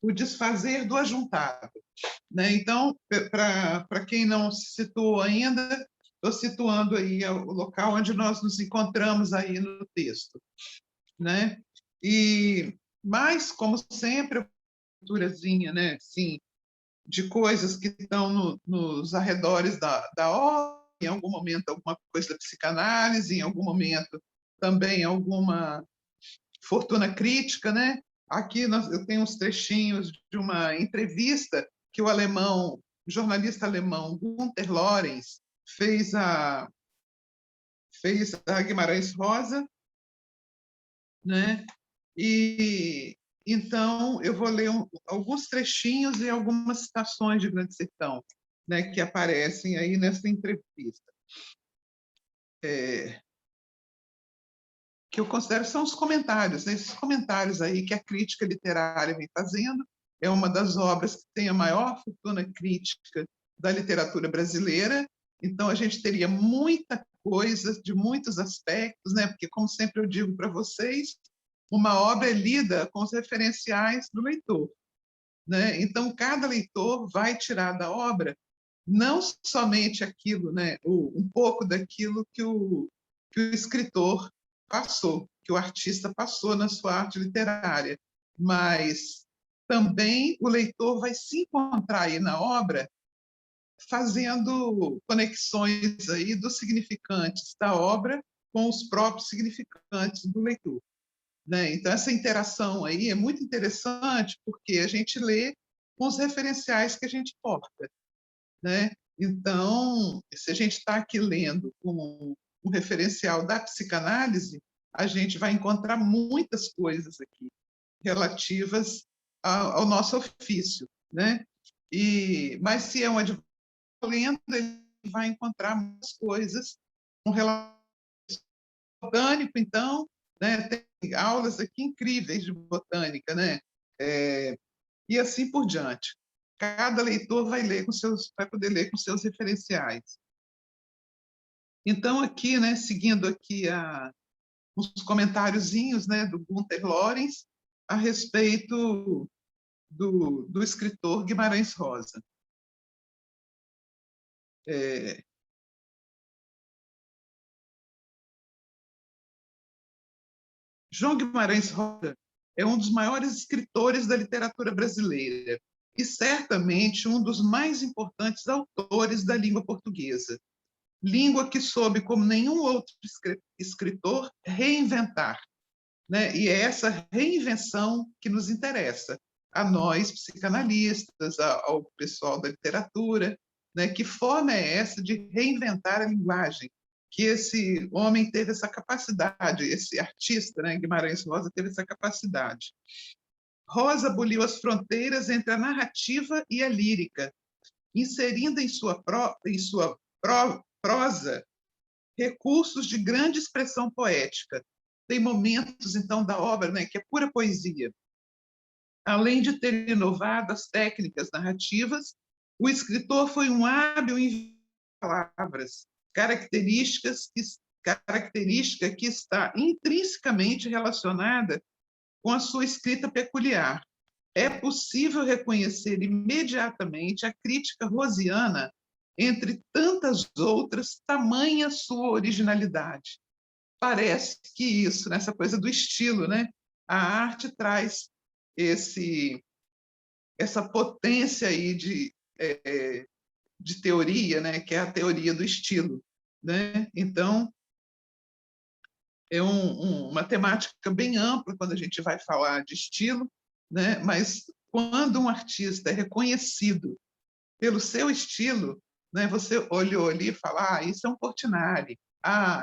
o desfazer do ajuntado, né? Então, para quem não se situou ainda, estou situando aí o local onde nós nos encontramos aí no texto, né? Mas, como sempre, a culturazinha, né? Sim, de coisas que estão nos arredores da obra, em algum momento alguma coisa da psicanálise, em algum momento também alguma fortuna crítica, né? Aqui eu tenho uns trechinhos de uma entrevista que o jornalista alemão Günter Lorenz fez a Guimarães Rosa, né? E então eu vou ler alguns trechinhos e algumas citações de Grande Sertão, né, que aparecem aí nessa entrevista. Que eu considero são os comentários, né? Esses comentários aí que a crítica literária vem fazendo. É uma das obras que tem a maior fortuna crítica da literatura brasileira. Então, a gente teria muita coisa, de muitos aspectos, né? Porque, como sempre eu digo para vocês, uma obra é lida com os referenciais do leitor, né? Então, cada leitor vai tirar da obra não somente aquilo, né? Um pouco daquilo que o escritor passou, que o artista passou na sua arte literária, mas também o leitor vai se encontrar aí na obra fazendo conexões aí dos significantes da obra com os próprios significantes do leitor, né? Então essa interação aí é muito interessante porque a gente lê com os referenciais que a gente porta, né? Então, se a gente está aqui lendo com um referencial da psicanálise, a gente vai encontrar muitas coisas aqui relativas ao nosso ofício, né? Mas se é um advogado lendo, ele vai encontrar muitas coisas com relação ao botânico, então, né? Tem aulas aqui incríveis de botânica, né? E assim por diante. Cada leitor vai poder ler com seus referenciais. Então, aqui, né, seguindo aqui os comentáriozinhos, né, do Günter Lorenz a respeito do escritor Guimarães Rosa. João Guimarães Rosa é um dos maiores escritores da literatura brasileira e certamente um dos mais importantes autores da língua portuguesa. Língua que soube, como nenhum outro escritor, reinventar, né? E é essa reinvenção que nos interessa, a nós, psicanalistas, ao pessoal da literatura, né? Que forma é essa de reinventar a linguagem? Que esse homem teve essa capacidade, esse artista, né? Guimarães Rosa, teve essa capacidade. Rosa aboliu as fronteiras entre a narrativa e a lírica, inserindo em sua prosa recursos de grande expressão poética. Tem momentos, então, da obra, né, que é pura poesia. Além de ter inovado as técnicas narrativas, o escritor foi um hábil em palavras, característica que está intrinsecamente relacionada com a sua escrita peculiar. É possível reconhecer imediatamente a crítica rosiana entre tantas outras, tamanha sua originalidade. Parece que isso, nessa coisa do estilo, né? A arte traz essa potência aí de teoria, né? Que é a teoria do estilo, né? Então, é uma temática bem ampla quando a gente vai falar de estilo, né? Mas quando um artista é reconhecido pelo seu estilo, né? Você olhou ali e fala, isso é um Portinari,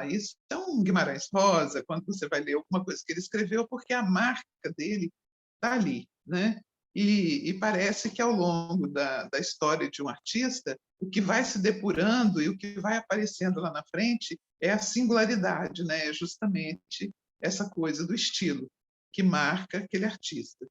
isso é um Guimarães Rosa, quando você vai ler alguma coisa que ele escreveu, porque a marca dele está ali, né? E parece que ao longo da história de um artista, o que vai se depurando e o que vai aparecendo lá na frente é a singularidade, né? É justamente essa coisa do estilo que marca aquele artista.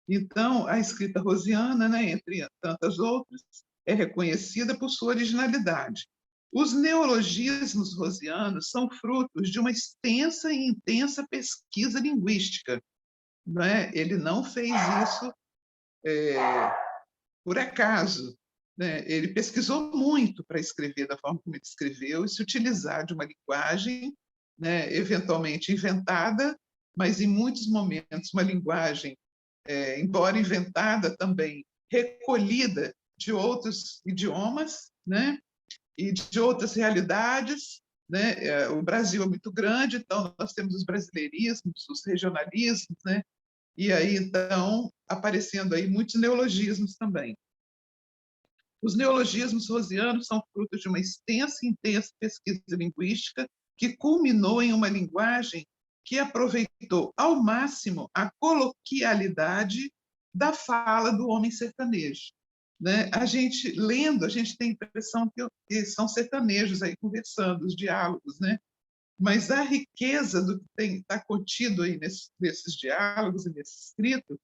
Então, a escrita rosiana, né, entre tantas outras, é reconhecida por sua originalidade. Os neologismos rosianos são frutos de uma extensa e intensa pesquisa linguística. Não é? Ele não fez isso por acaso. Né? Ele pesquisou muito para escrever da forma como ele escreveu e se utilizar de uma linguagem, né, eventualmente inventada, mas em muitos momentos uma linguagem, embora inventada também, recolhida de outros idiomas, né, e de outras realidades. Né? O Brasil é muito grande, então nós temos os brasileirismos, os regionalismos, né? E aí então aparecendo aí muitos neologismos também. Os neologismos rosianos são frutos de uma extensa e intensa pesquisa linguística que culminou em uma linguagem que aproveitou ao máximo a coloquialidade da fala do homem sertanejo. Né? A gente, lendo, a gente tem a impressão que são sertanejos aí conversando, os diálogos, né? Mas a riqueza do que está contido aí nesses diálogos e nesse escrito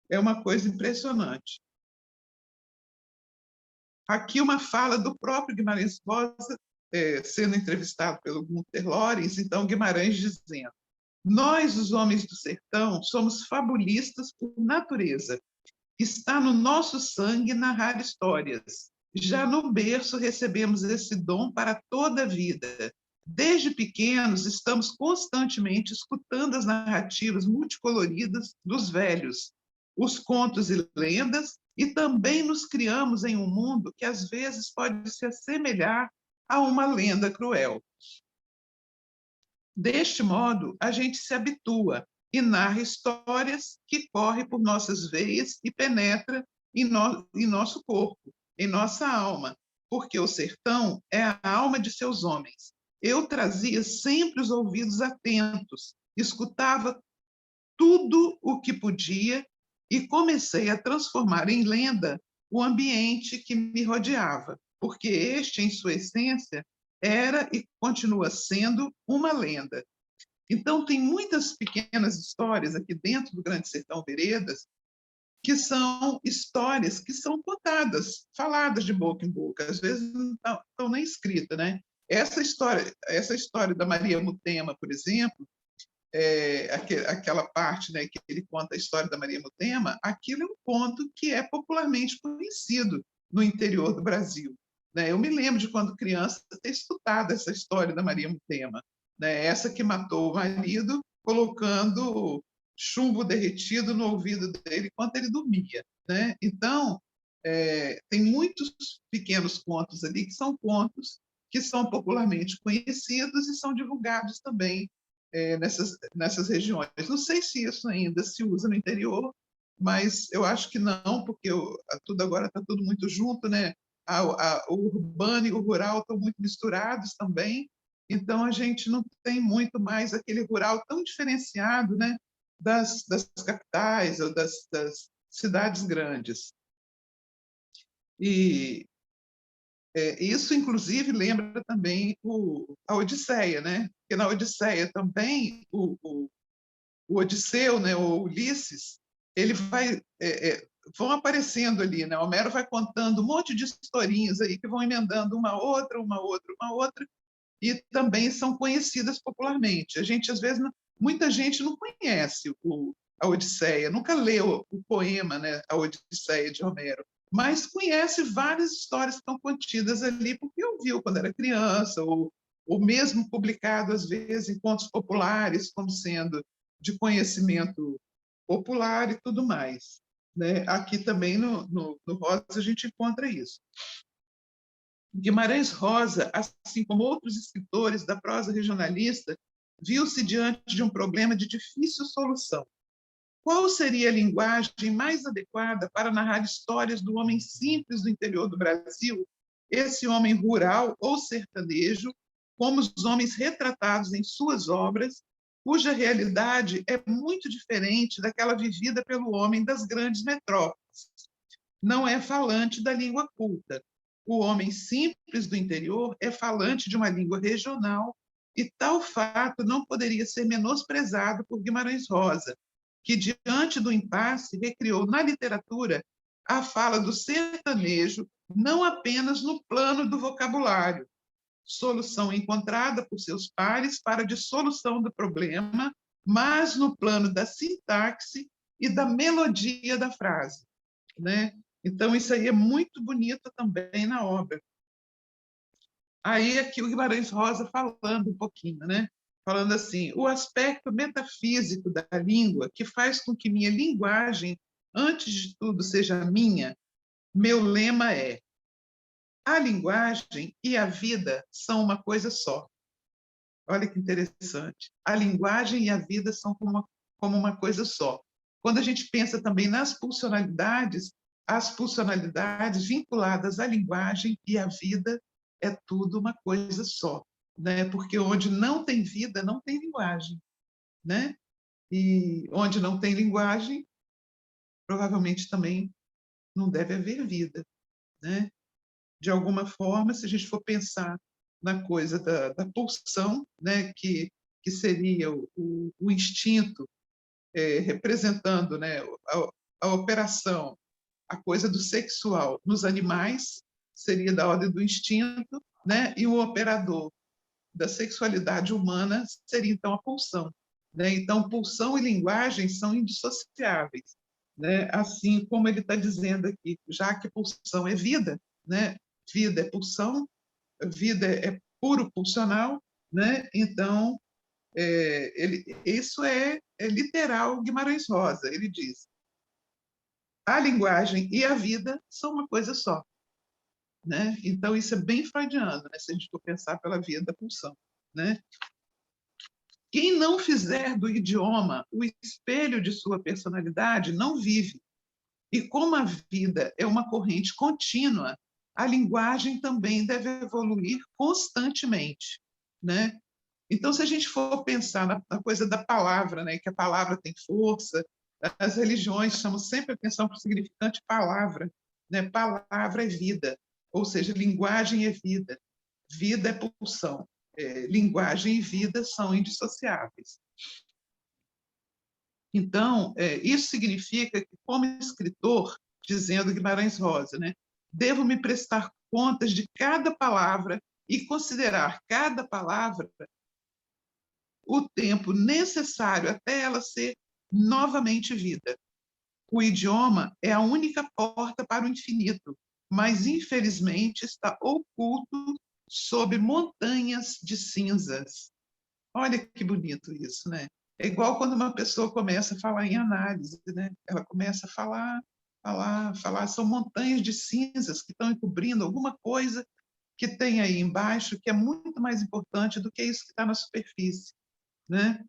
é uma coisa impressionante. Aqui uma fala do próprio Guimarães Rosa, sendo entrevistado pelo Gunther Lorenz, então Guimarães dizendo: nós, os homens do sertão, somos fabulistas por natureza. Está no nosso sangue narrar histórias. Já no berço recebemos esse dom para toda a vida. Desde pequenos, estamos constantemente escutando as narrativas multicoloridas dos velhos, os contos e lendas, e também nos criamos em um mundo que às vezes pode se assemelhar a uma lenda cruel. Deste modo, a gente se habitua e narra histórias que correm por nossas veias e penetra em nosso corpo, em nossa alma, porque o sertão é a alma de seus homens. Eu trazia sempre os ouvidos atentos, escutava tudo o que podia e comecei a transformar em lenda o ambiente que me rodeava, porque este, em sua essência, era e continua sendo uma lenda. Então, tem muitas pequenas histórias aqui dentro do Grande Sertão Veredas que são histórias que são contadas, faladas de boca em boca, às vezes não estão nem escritas, né? Essa história da Maria Mutema, por exemplo, aquela parte, né, que ele conta a história da Maria Mutema, aquilo é um conto que é popularmente conhecido no interior do Brasil. Né? Eu me lembro de quando criança ter escutado essa história da Maria Mutema, né? Essa que matou o marido colocando chumbo derretido no ouvido dele enquanto ele dormia. Né? Então, tem muitos pequenos contos ali que são popularmente conhecidos e são divulgados também nessas regiões. Não sei se isso ainda se usa no interior, mas eu acho que não, porque tudo agora está tudo muito junto, né? O urbano e o rural estão muito misturados também, então a gente não tem muito mais aquele rural tão diferenciado, né? Das capitais ou das cidades grandes. E isso, inclusive, lembra também a Odisseia, né? Porque na Odisseia também o Odisseu, né, o Ulisses, ele vão aparecendo ali, né? Homero vai contando um monte de historinhas aí que vão emendando uma outra, e também são conhecidas popularmente. A gente, às vezes, muita gente não conhece a Odisseia, nunca leu o poema, né, a Odisseia de Homero, mas conhece várias histórias que estão contidas ali, porque ouviu quando era criança, ou mesmo publicado, às vezes, em contos populares, como sendo de conhecimento popular e tudo mais. Né? Aqui também no Rosa a gente encontra isso. Guimarães Rosa, assim como outros escritores da prosa regionalista, viu-se diante de um problema de difícil solução. Qual seria a linguagem mais adequada para narrar histórias do homem simples do interior do Brasil, esse homem rural ou sertanejo, como os homens retratados em suas obras, cuja realidade é muito diferente daquela vivida pelo homem das grandes metrópoles? Não é falante da língua culta. O homem simples do interior é falante de uma língua regional, e tal fato não poderia ser menosprezado por Guimarães Rosa, que, diante do impasse, recriou na literatura a fala do sertanejo, não apenas no plano do vocabulário, solução encontrada por seus pares para a dissolução do problema, mas no plano da sintaxe e da melodia da frase, né? Então, isso aí é muito bonito também na obra. Aí, aqui o Guimarães Rosa falando um pouquinho, né? Falando assim, o aspecto metafísico da língua que faz com que minha linguagem, antes de tudo, seja minha, meu lema é: a linguagem e a vida são uma coisa só. Olha que interessante. A linguagem e a vida são como uma coisa só. Quando a gente pensa também nas pulsionalidades, as pulsionalidades vinculadas à linguagem e à vida é tudo uma coisa só, né? Porque onde não tem vida, não tem linguagem, né? E onde não tem linguagem, provavelmente também não deve haver vida, né? De alguma forma, se a gente for pensar na coisa da pulsão, né, que seria o instinto representando, né, a operação, a coisa do sexual nos animais, seria da ordem do instinto, né, e o operador da sexualidade humana seria, então, a pulsão. Né? Então, pulsão e linguagem são indissociáveis. Né? Assim como ele está dizendo aqui, já que pulsão é vida, né? Vida é pulsão, vida é puro pulsional, né? Então, isso é literal Guimarães Rosa. Ele diz: a linguagem e a vida são uma coisa só. Né? Então, isso é bem freudiano, né? Se a gente for pensar pela via da pulsão. Né? Quem não fizer do idioma o espelho de sua personalidade não vive. E como a vida é uma corrente contínua, a linguagem também deve evoluir constantemente, né? Então, se a gente for pensar na coisa da palavra, né, que a palavra tem força, as religiões chamam sempre a atenção para o significante palavra, né? Palavra é vida, ou seja, linguagem é vida, vida é pulsão, linguagem e vida são indissociáveis. Então, isso significa que, como escritor, dizendo Guimarães Rosa, né, devo me prestar contas de cada palavra e considerar cada palavra o tempo necessário até ela ser novamente vida. O idioma é a única porta para o infinito, mas, infelizmente, está oculto sob montanhas de cinzas. Olha que bonito isso, né? É igual quando uma pessoa começa a falar em análise, né? Ela começa a falar. São montanhas de cinzas que estão encobrindo alguma coisa que tem aí embaixo que é muito mais importante do que isso que está na superfície, né?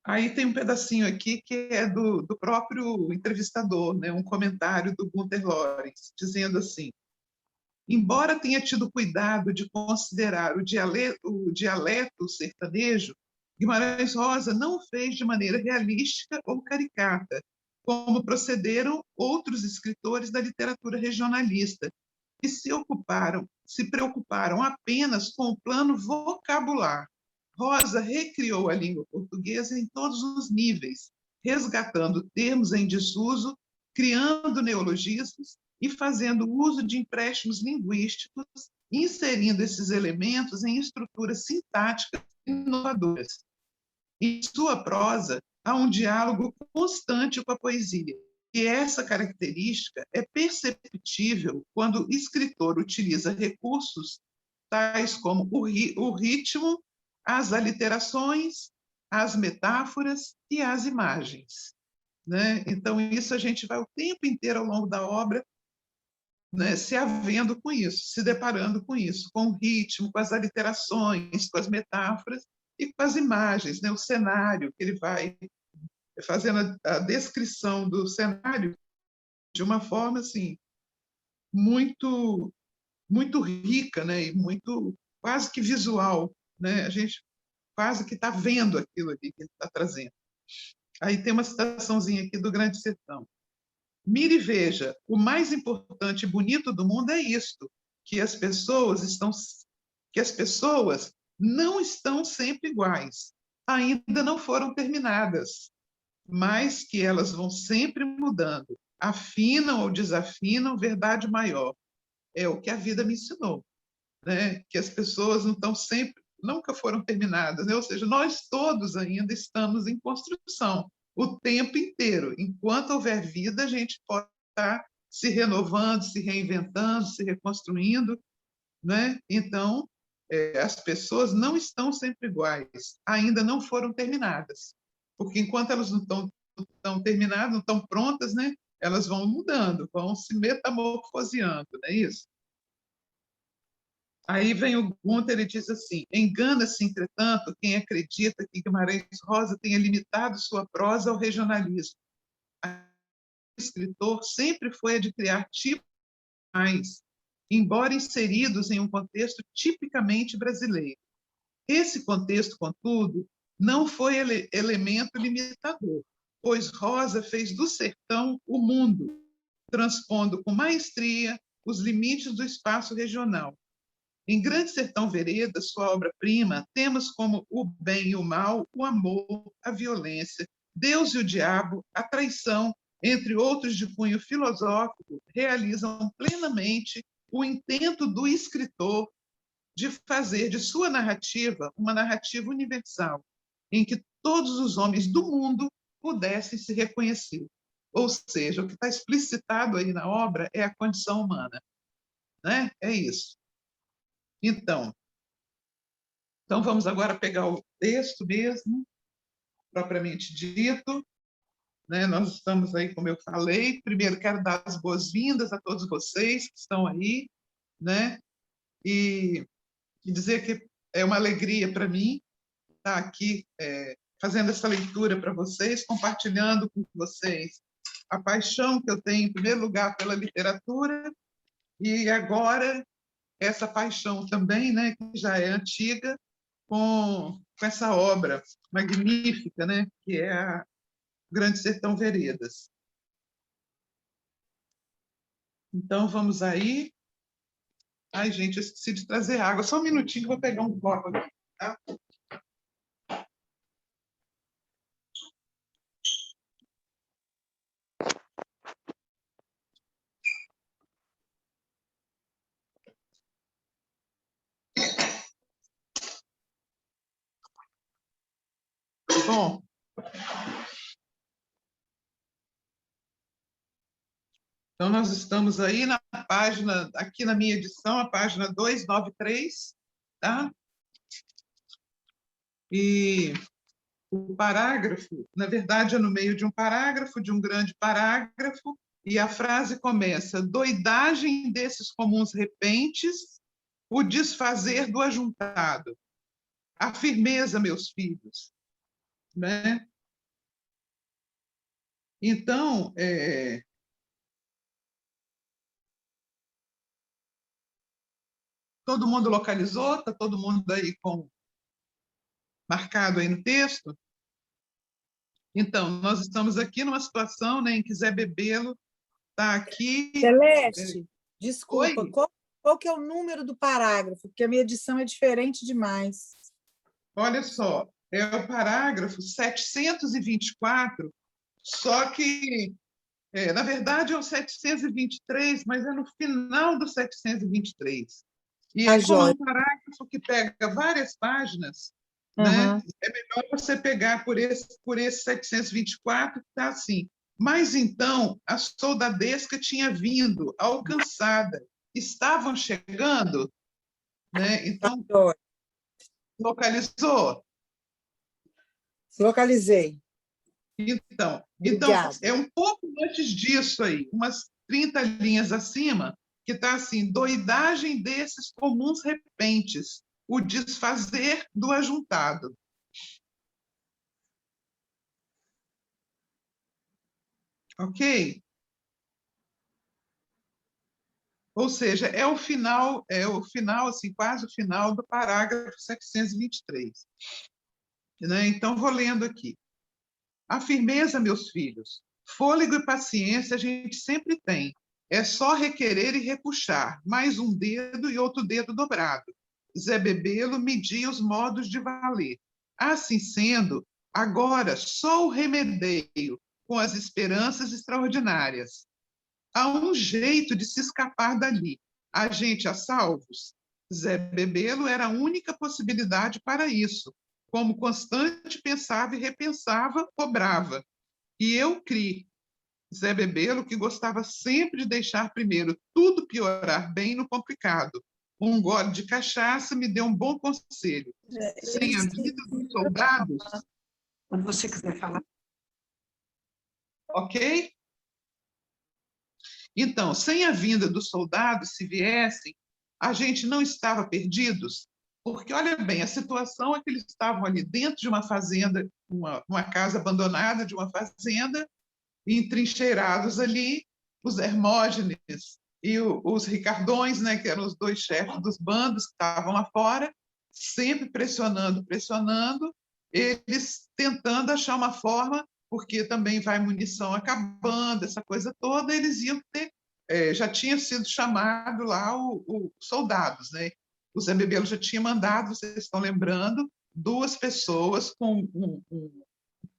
Aí tem um pedacinho aqui que é do próprio entrevistador, né? Um comentário do Gunther Lorenz, dizendo assim: embora tenha tido cuidado de considerar o dialeto sertanejo, Guimarães Rosa não o fez de maneira realística ou caricata, como procederam outros escritores da literatura regionalista, que se preocuparam apenas com o plano vocabular. Rosa recriou a língua portuguesa em todos os níveis, resgatando termos em desuso, criando neologismos e fazendo uso de empréstimos linguísticos, inserindo esses elementos em estruturas sintáticas inovadoras. Em sua prosa, há um diálogo constante com a poesia, e essa característica é perceptível quando o escritor utiliza recursos tais como o ritmo, as aliterações, as metáforas e as imagens. Né? Então, isso a gente vai o tempo inteiro ao longo da obra, né, se havendo com isso, se deparando com isso, com o ritmo, com as aliterações, com as metáforas e com as imagens, né, o cenário, que ele vai fazendo a descrição do cenário de uma forma assim muito muito rica, né, e muito quase que visual, né? A gente quase que está vendo aquilo ali que ele está trazendo. Aí tem uma citaçãozinha aqui do Grande Sertão. Mire e veja, o mais importante e bonito do mundo é isto, que as pessoas não estão sempre iguais, ainda não foram terminadas, mas que elas vão sempre mudando, afinam ou desafinam verdade maior, é o que a vida me ensinou, né? Que as pessoas não estão sempre, nunca foram terminadas, né? Ou seja, nós todos ainda estamos em construção o tempo inteiro. Enquanto houver vida, a gente pode estar se renovando, se reinventando, se reconstruindo, né? Então, as pessoas não estão sempre iguais, ainda não foram terminadas, porque enquanto elas não estão terminadas, não estão prontas, né? Elas vão mudando, vão se metamorfoseando, não é isso? Aí vem o Gunther, ele diz assim: engana-se, entretanto, quem acredita que Guimarães Rosa tenha limitado sua prosa ao regionalismo. O escritor sempre foi a de criar tipos, embora inseridos em um contexto tipicamente brasileiro. Esse contexto, contudo, não foi elemento limitador, pois Rosa fez do sertão o mundo, transpondo com maestria os limites do espaço regional. Em Grande Sertão Veredas, sua obra-prima, temas como o bem e o mal, o amor, a violência, Deus e o diabo, a traição, entre outros de cunho filosófico, realizam plenamente o intento do escritor de fazer de sua narrativa uma narrativa universal, em que todos os homens do mundo pudessem se reconhecer. Ou seja, o que está explicitado aí na obra é a condição humana, né? É isso. Então vamos agora pegar o texto mesmo, propriamente dito, né? Nós estamos aí, como eu falei, primeiro quero dar as boas-vindas a todos vocês que estão aí, né? E dizer que é uma alegria para mim estar aqui fazendo essa leitura para vocês, compartilhando com vocês a paixão que eu tenho, em primeiro lugar, pela literatura, e agora essa paixão também, né, que já é antiga, com essa obra magnífica, né, que é a Grande Sertão Veredas. Então, vamos aí. Ai, gente, eu esqueci de trazer água. Só um minutinho que eu vou pegar um copo aqui, tá? Bom, então nós estamos aí na página, aqui na minha edição, a página 293, tá? E o parágrafo, na verdade, é no meio de um parágrafo, de um grande parágrafo, e a frase começa: doidagem desses comuns repentes, o desfazer do ajuntado. A firmeza, meus filhos. Né? Então, todo mundo localizou? Está todo mundo aí marcado aí no texto? Então, nós estamos aqui numa situação, né, em que Zé Bebelo está aqui... Celeste, desculpa, Oi? qual que é o número do parágrafo? Porque a minha edição é diferente demais. Olha só, é o parágrafo 724, só que, na verdade, é o 723, mas é no final do 723. E como é um parágrafo que pega várias páginas, né, é melhor você pegar por esse 724, que está assim. Mas então a soldadesca tinha vindo, alcançada, estavam chegando, né? Então, localizou? Localizei. Então Obrigada. é um pouco antes disso aí, umas 30 linhas acima, que está assim: doidagem desses comuns repentes, o desfazer do ajuntado. Ok? Ou seja, é o final, assim, quase o final do parágrafo 723. Né? Então, vou lendo aqui. A firmeza, meus filhos, fôlego e paciência a gente sempre tem. É só requerer e repuxar, mais um dedo e outro dedo dobrado. Zé Bebelo media os modos de valer. Assim sendo, agora só o remedeio com as esperanças extraordinárias. Há um jeito de se escapar dali. a gente a salvos? Zé Bebelo era a única possibilidade para isso. Como Constante pensava e repensava, cobrava. E eu criei Zé Bebelo, que gostava sempre de deixar primeiro tudo piorar bem no complicado. Um gole de cachaça me deu um bom conselho. Eu Sem a vida esqueci dos para soldados, falar. Quando você quiser falar. ok? Então, sem a vinda dos soldados, se viessem, a gente não estava perdidos, porque, olha bem, a situação é que eles estavam ali dentro de uma fazenda, uma casa abandonada de uma fazenda, entrincheirados ali, os Hermógenes e os Ricardões, né, que eram os dois chefes dos bandos que estavam lá fora, sempre pressionando, pressionando, eles tentando achar uma forma, porque também vai munição acabando, essa coisa toda, eles iam ter, já tinha sido chamado lá os soldados, né? O Zé Bebelo já tinha mandado, vocês estão lembrando, duas pessoas com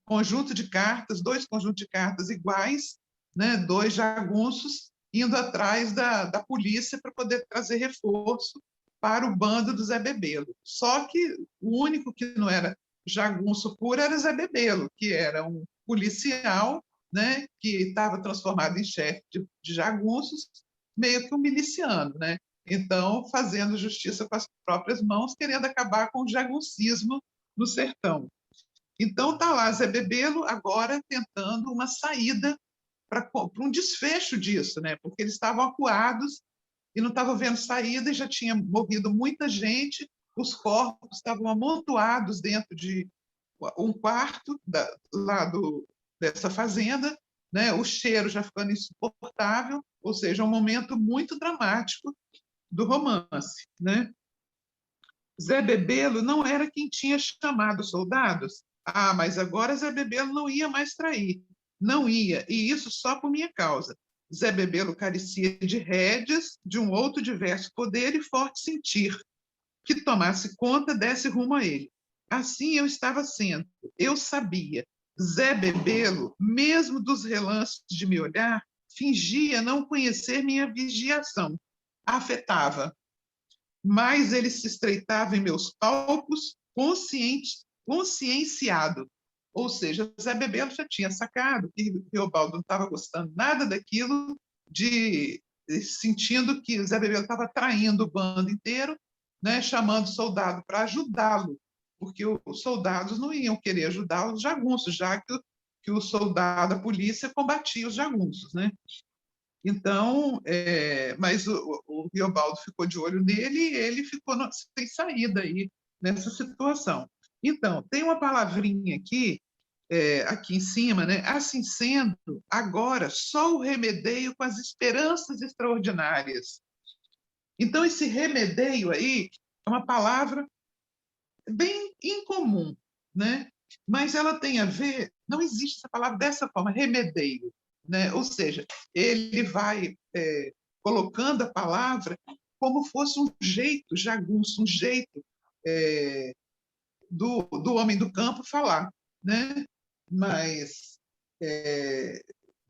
conjunto de cartas, dois conjuntos de cartas iguais, né, dois jagunços, indo atrás da polícia para poder trazer reforço para o bando do Zé Bebelo. Só que o único que não era jagunço puro era Zé Bebelo, que era um policial, né, que estava transformado em chefe de jagunços, meio que um miliciano, né? Então, fazendo justiça com as próprias mãos, querendo acabar com o jaguncismo no sertão. Então, está lá Zé Bebelo agora tentando uma saída para um desfecho disso, né? Porque eles estavam acuados e não estavam vendo saída e já tinha morrido muita gente, os corpos estavam amontoados dentro de um quarto dessa fazenda, né? O cheiro já ficando insuportável, ou seja, um momento muito dramático do romance, né? Zé Bebelo não era quem tinha chamado os soldados. Ah, mas agora Zé Bebelo não ia mais trair. Não ia, e isso só por minha causa. Zé Bebelo carecia de rédeas, de um outro diverso poder e forte sentir, que tomasse conta, desse rumo a ele. Assim eu estava sendo, eu sabia. Zé Bebelo, mesmo dos relances de me olhar, fingia não conhecer minha vigiação. Afetava, mais ele se estreitava em meus palpos, conscienciado. Ou seja, Zé Bebelo já tinha sacado que Teobaldo não estava gostando nada daquilo, sentindo que Zé Bebelo estava traindo o bando inteiro, né, chamando o soldado para ajudá-lo, porque os soldados não iam querer ajudar os jagunços, já que o soldado, a polícia, combatia os jagunços, né? Então, mas o Riobaldo ficou de olho nele e ele ficou sem saída aí nessa situação. Então, tem uma palavrinha aqui, aqui em cima, né? Assim sendo, agora só o remedeio com as esperanças extraordinárias. Então, esse remedeio aí é uma palavra bem incomum, né? Mas ela tem a ver, não existe essa palavra dessa forma, remedeio, né? Ou seja, ele vai colocando a palavra como fosse um jeito jagunço, um jeito do homem do campo falar, né? Mas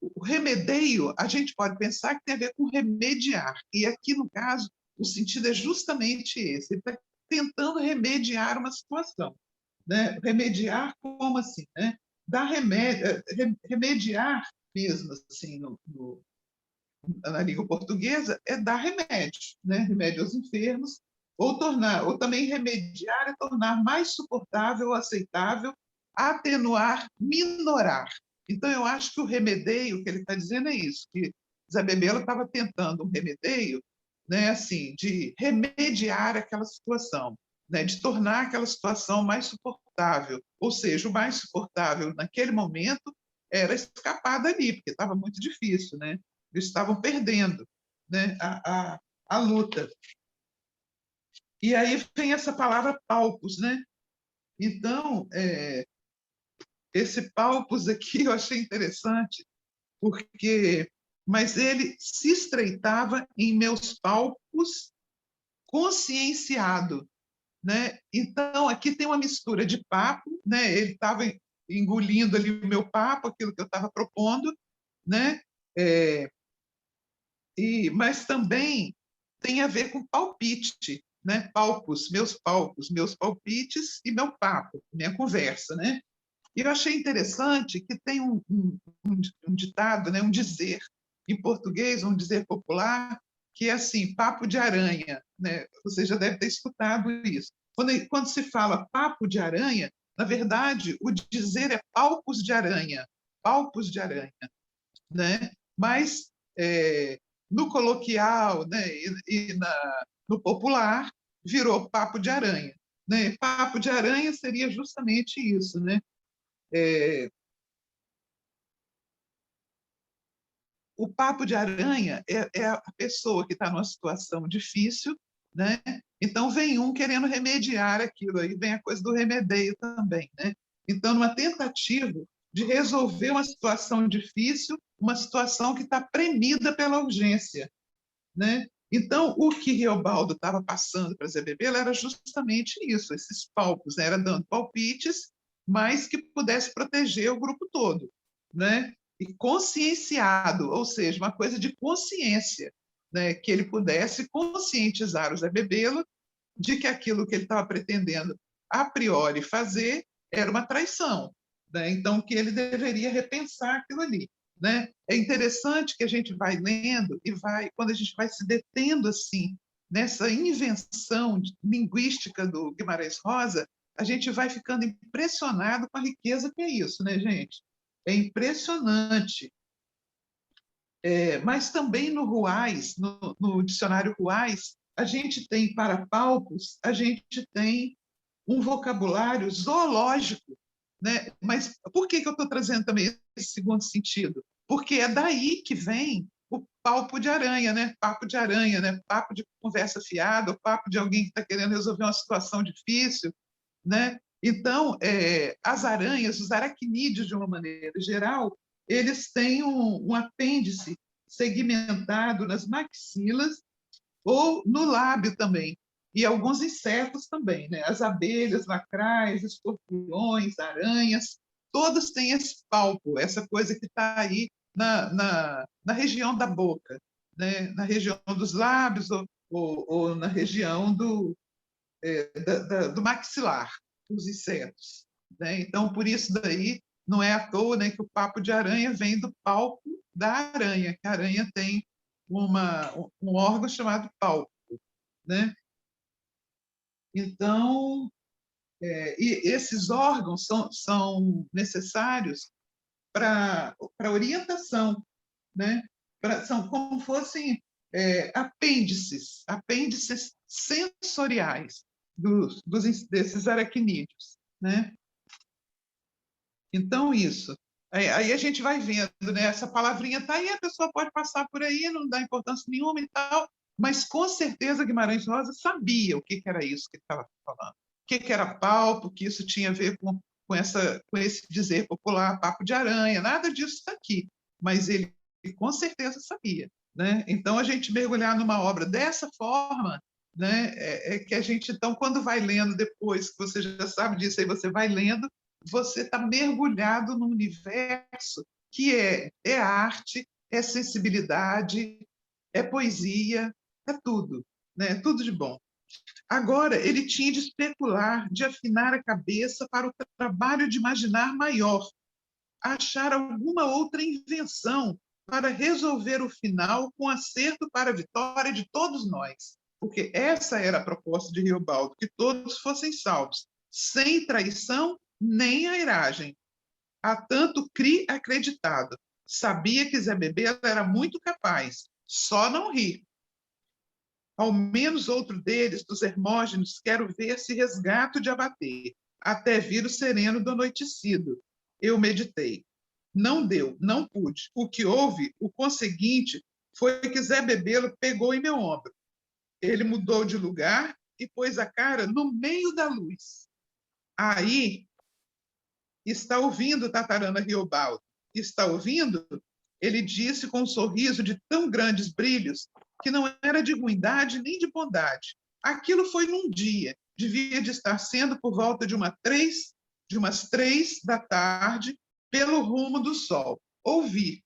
o remedeio, a gente pode pensar que tem a ver com remediar, e aqui, no caso, o sentido é justamente esse, ele está tentando remediar uma situação, né? Remediar como assim, né? Dar remédio, remediar mesmo assim na língua portuguesa é dar remédio, né? Remédio aos enfermos, ou também remediar é tornar mais suportável, aceitável, atenuar, minorar. Então eu acho que o remedeio que ele está dizendo é isso, que Zé Bebelo estava tentando um remedeio, né? Assim, de remediar aquela situação, né? De tornar aquela situação mais suportável, ou seja, o mais suportável naquele momento era escapar dali, porque estava muito difícil, né? Eles estavam perdendo, né, a luta. E aí vem essa palavra palpos, né? Então, esse palpos aqui eu achei interessante, porque mas ele se estreitava em meus palpos conscienciado, né? Então aqui tem uma mistura de papo, né? Ele estava engolindo ali o meu papo, aquilo que eu estava propondo, né? Mas também tem a ver com palpite, né? Palpos, meus palpites e meu papo, minha conversa, né? E eu achei interessante que tem um ditado, né? Um dizer em português, um dizer popular, que é assim, papo de aranha, né? Você já deve ter escutado isso. Quando se fala papo de aranha, na verdade, o dizer é palpos de aranha, né? Mas no coloquial, né, no popular, virou papo de aranha, né? Papo de aranha seria justamente isso, né? O papo de aranha é a pessoa que está numa situação difícil, né? Então vem um querendo remediar aquilo, aí vem a coisa do remedeio também, né? Então, numa tentativa de resolver uma situação difícil, uma situação que está premida pela urgência, né? Então, o que Riobaldo estava passando para Zé Bebelo era justamente isso, esses palpos, né? Era dando palpites, mas que pudesse proteger o grupo todo, né? E conscienciado, ou seja, uma coisa de consciência, né? Que ele pudesse conscientizar o Zé Bebelo de que aquilo que ele estava pretendendo a priori fazer era uma traição, né? Então que ele deveria repensar aquilo ali, né? É interessante que a gente vai lendo e quando a gente vai se detendo assim nessa invenção linguística do Guimarães Rosa, a gente vai ficando impressionado com a riqueza que é isso, né, gente? É impressionante. Mas também no Ruais, no dicionário Ruais, a gente tem para palpos, a gente tem um vocabulário zoológico, né? Mas por que eu estou trazendo também esse segundo sentido? Porque é daí que vem o palpo de aranha, né? Papo de aranha, né? Papo de conversa fiada, o papo de alguém que está querendo resolver uma situação difícil, né? Então, as aranhas, os aracnídeos, de uma maneira geral, eles têm um apêndice segmentado nas maxilas ou no lábio também, e alguns insetos também, né? As abelhas, lacraias, escorpiões, aranhas, todos têm esse palpo, essa coisa que está aí na região da boca, né? Na região dos lábios ou na região do maxilar, dos insetos, né? Então, por isso daí, não é à toa, né, que o papo de aranha vem do palpo da aranha, que a aranha tem um órgão chamado palpo, né? Então, e esses órgãos são necessários para orientação, né? São como fossem apêndices sensoriais desses aracnídeos, né? Então, isso. Aí a gente vai vendo, né? Essa palavrinha está aí, a pessoa pode passar por aí, não dá importância nenhuma e tal, mas com certeza Guimarães Rosa sabia o que era isso que ele estava falando. O que era palpo, que isso tinha a ver com esse dizer popular, papo de aranha, nada disso está aqui. Mas ele com certeza sabia, né? Então, a gente mergulhar numa obra dessa forma, né? Que a gente, então, quando vai lendo depois, que você já sabe disso, aí você vai lendo, você está mergulhado num universo que é arte, é sensibilidade, é poesia, é tudo, né? Tudo de bom. Agora, ele tinha de especular, de afinar a cabeça para o trabalho de imaginar maior, achar alguma outra invenção para resolver o final com acerto para a vitória de todos nós. Porque essa era a proposta de Riobaldo, que todos fossem salvos, sem traição nem airagem. Há tanto cri acreditado. Sabia que Zé Bebelo era muito capaz, só não ri. Ao menos outro deles, dos Hermógenes, quero ver se resgato de abater, até vir o sereno do anoitecido. Eu meditei. Não deu, não pude. O que houve, o conseguinte, foi que Zé Bebelo pegou em meu ombro. Ele mudou de lugar e pôs a cara no meio da luz. Aí, está ouvindo, Tatarana Riobaldo? Está ouvindo? Ele disse com um sorriso de tão grandes brilhos que não era de ruindade nem de bondade. Aquilo foi num dia, devia de estar sendo por volta de umas 3 da tarde, pelo rumo do sol. Ouvi.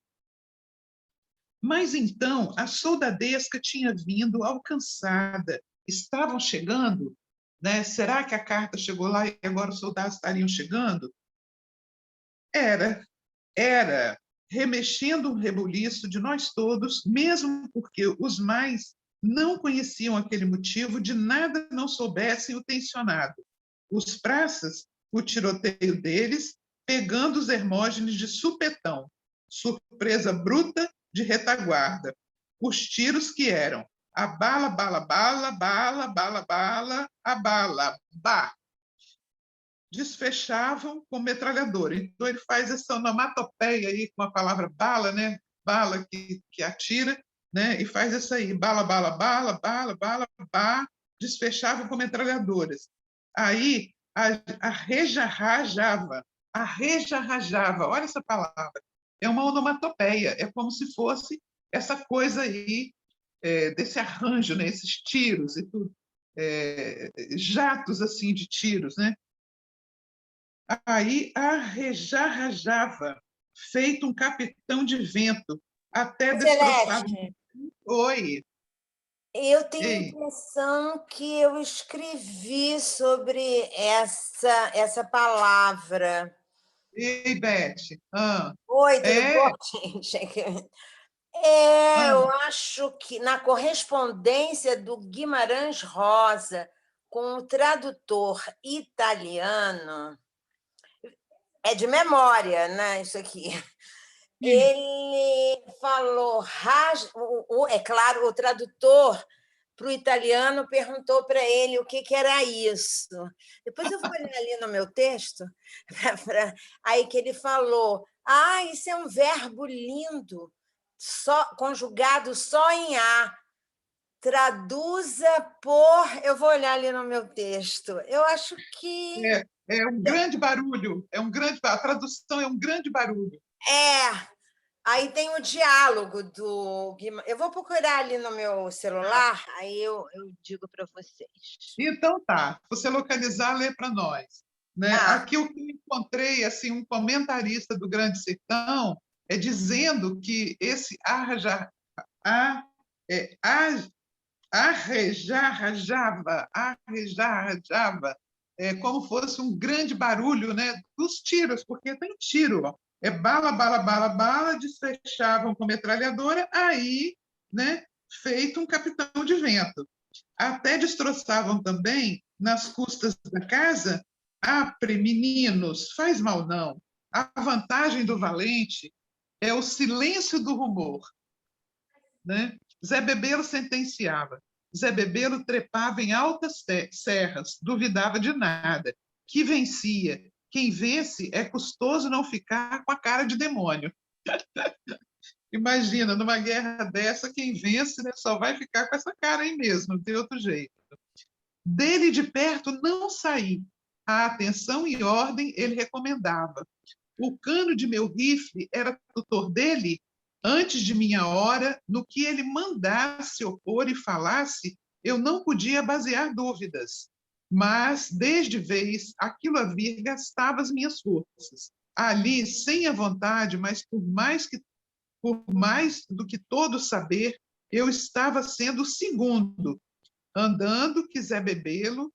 Mas então a soldadesca tinha vindo alcançada, estavam chegando, né? Será que a carta chegou lá e agora os soldados estariam chegando? Era, era remexendo um rebuliço de nós todos, mesmo porque os mais não conheciam aquele motivo, de nada não soubessem o tensionado. Os praças, o tiroteio deles, pegando os Hermógenes de supetão, surpresa bruta de retaguarda. Os tiros que eram a bala, bala, bala, bala, bala, bala, a bala, bah, desfechavam com metralhadora. Então, ele faz essa onomatopeia aí com a palavra bala, né? Bala que atira, né? E faz isso aí, bala, bala, bala, bala, bala, bala, desfechavam com metralhadoras. Aí, a reja rajava, a reja rajava, olha essa palavra, é uma onomatopeia, é como se fosse essa coisa aí, desse arranjo, né? Esses tiros e tudo, jatos assim de tiros, né? Aí arrejarrajava, feito um capitão de vento, até destroçava. Celeste, Oi, eu tenho a ei, impressão que eu escrevi sobre essa palavra. ei, Beth. Ah, Oi, tudo é, bom, gente? Eu ah, acho que na correspondência do Guimarães Rosa com o tradutor italiano, é de memória, né? Isso aqui. sim, Ele falou, é claro, o tradutor para o italiano perguntou para ele o que era isso. Depois eu vou olhar ali no meu texto, aí que ele falou: ah, isso é um verbo lindo, só conjugado só em A. Traduza por. Eu vou olhar ali no meu texto. Eu acho que é um grande barulho, a tradução é um grande barulho. é. Aí tem o diálogo do Guimarães. Eu vou procurar ali no meu celular, aí eu digo para vocês. Então tá, se você localizar, lê para nós. Né? Ah, Aqui o que eu encontrei, assim, um comentarista do Grande Sertão, dizendo que esse arja, a, é, arrejarrajava, arrejarrajava, como fosse um grande barulho, né, dos tiros, porque tem tiro, ó. É bala, bala, bala, bala, desfechavam com metralhadora, aí, né, feito um capitão de vento. Até destroçavam também, nas custas da casa, apre, meninos, faz mal não. A vantagem do valente é o silêncio do rumor, né? Zé Bebelo sentenciava. Zé Bebelo trepava em altas serras, duvidava de nada, que vencia. Quem vence é custoso não ficar com a cara de demônio. Imagina, numa guerra dessa, quem vence, né, só vai ficar com essa cara aí mesmo, não tem outro jeito. Dele de perto não saí. A atenção e ordem ele recomendava. O cano de meu rifle era tutor dele antes de minha hora, no que ele mandasse opor e falasse, eu não podia basear dúvidas. Mas, desde vez, aquilo a vir gastava as minhas forças. Ali, sem a vontade, mas por mais do que todo saber, eu estava sendo o segundo, andando quiser bebê-lo,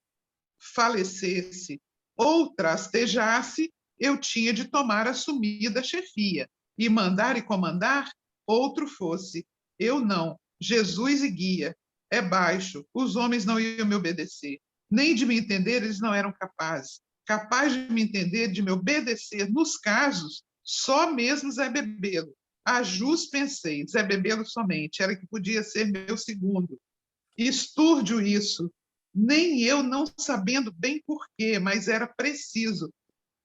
falecesse ou trastejasse, eu tinha de tomar assumida chefia e mandar e comandar outro fosse. Eu não, Jesus e guia. É baixo, os homens não iam me obedecer. Nem de me entender eles não eram capazes. Capaz de me entender, de me obedecer, nos casos, só mesmo Zé Bebelo. A jus pensei, Zé Bebelo somente, era que podia ser meu segundo. Estúrdio isso, nem eu não sabendo bem porquê, mas era preciso.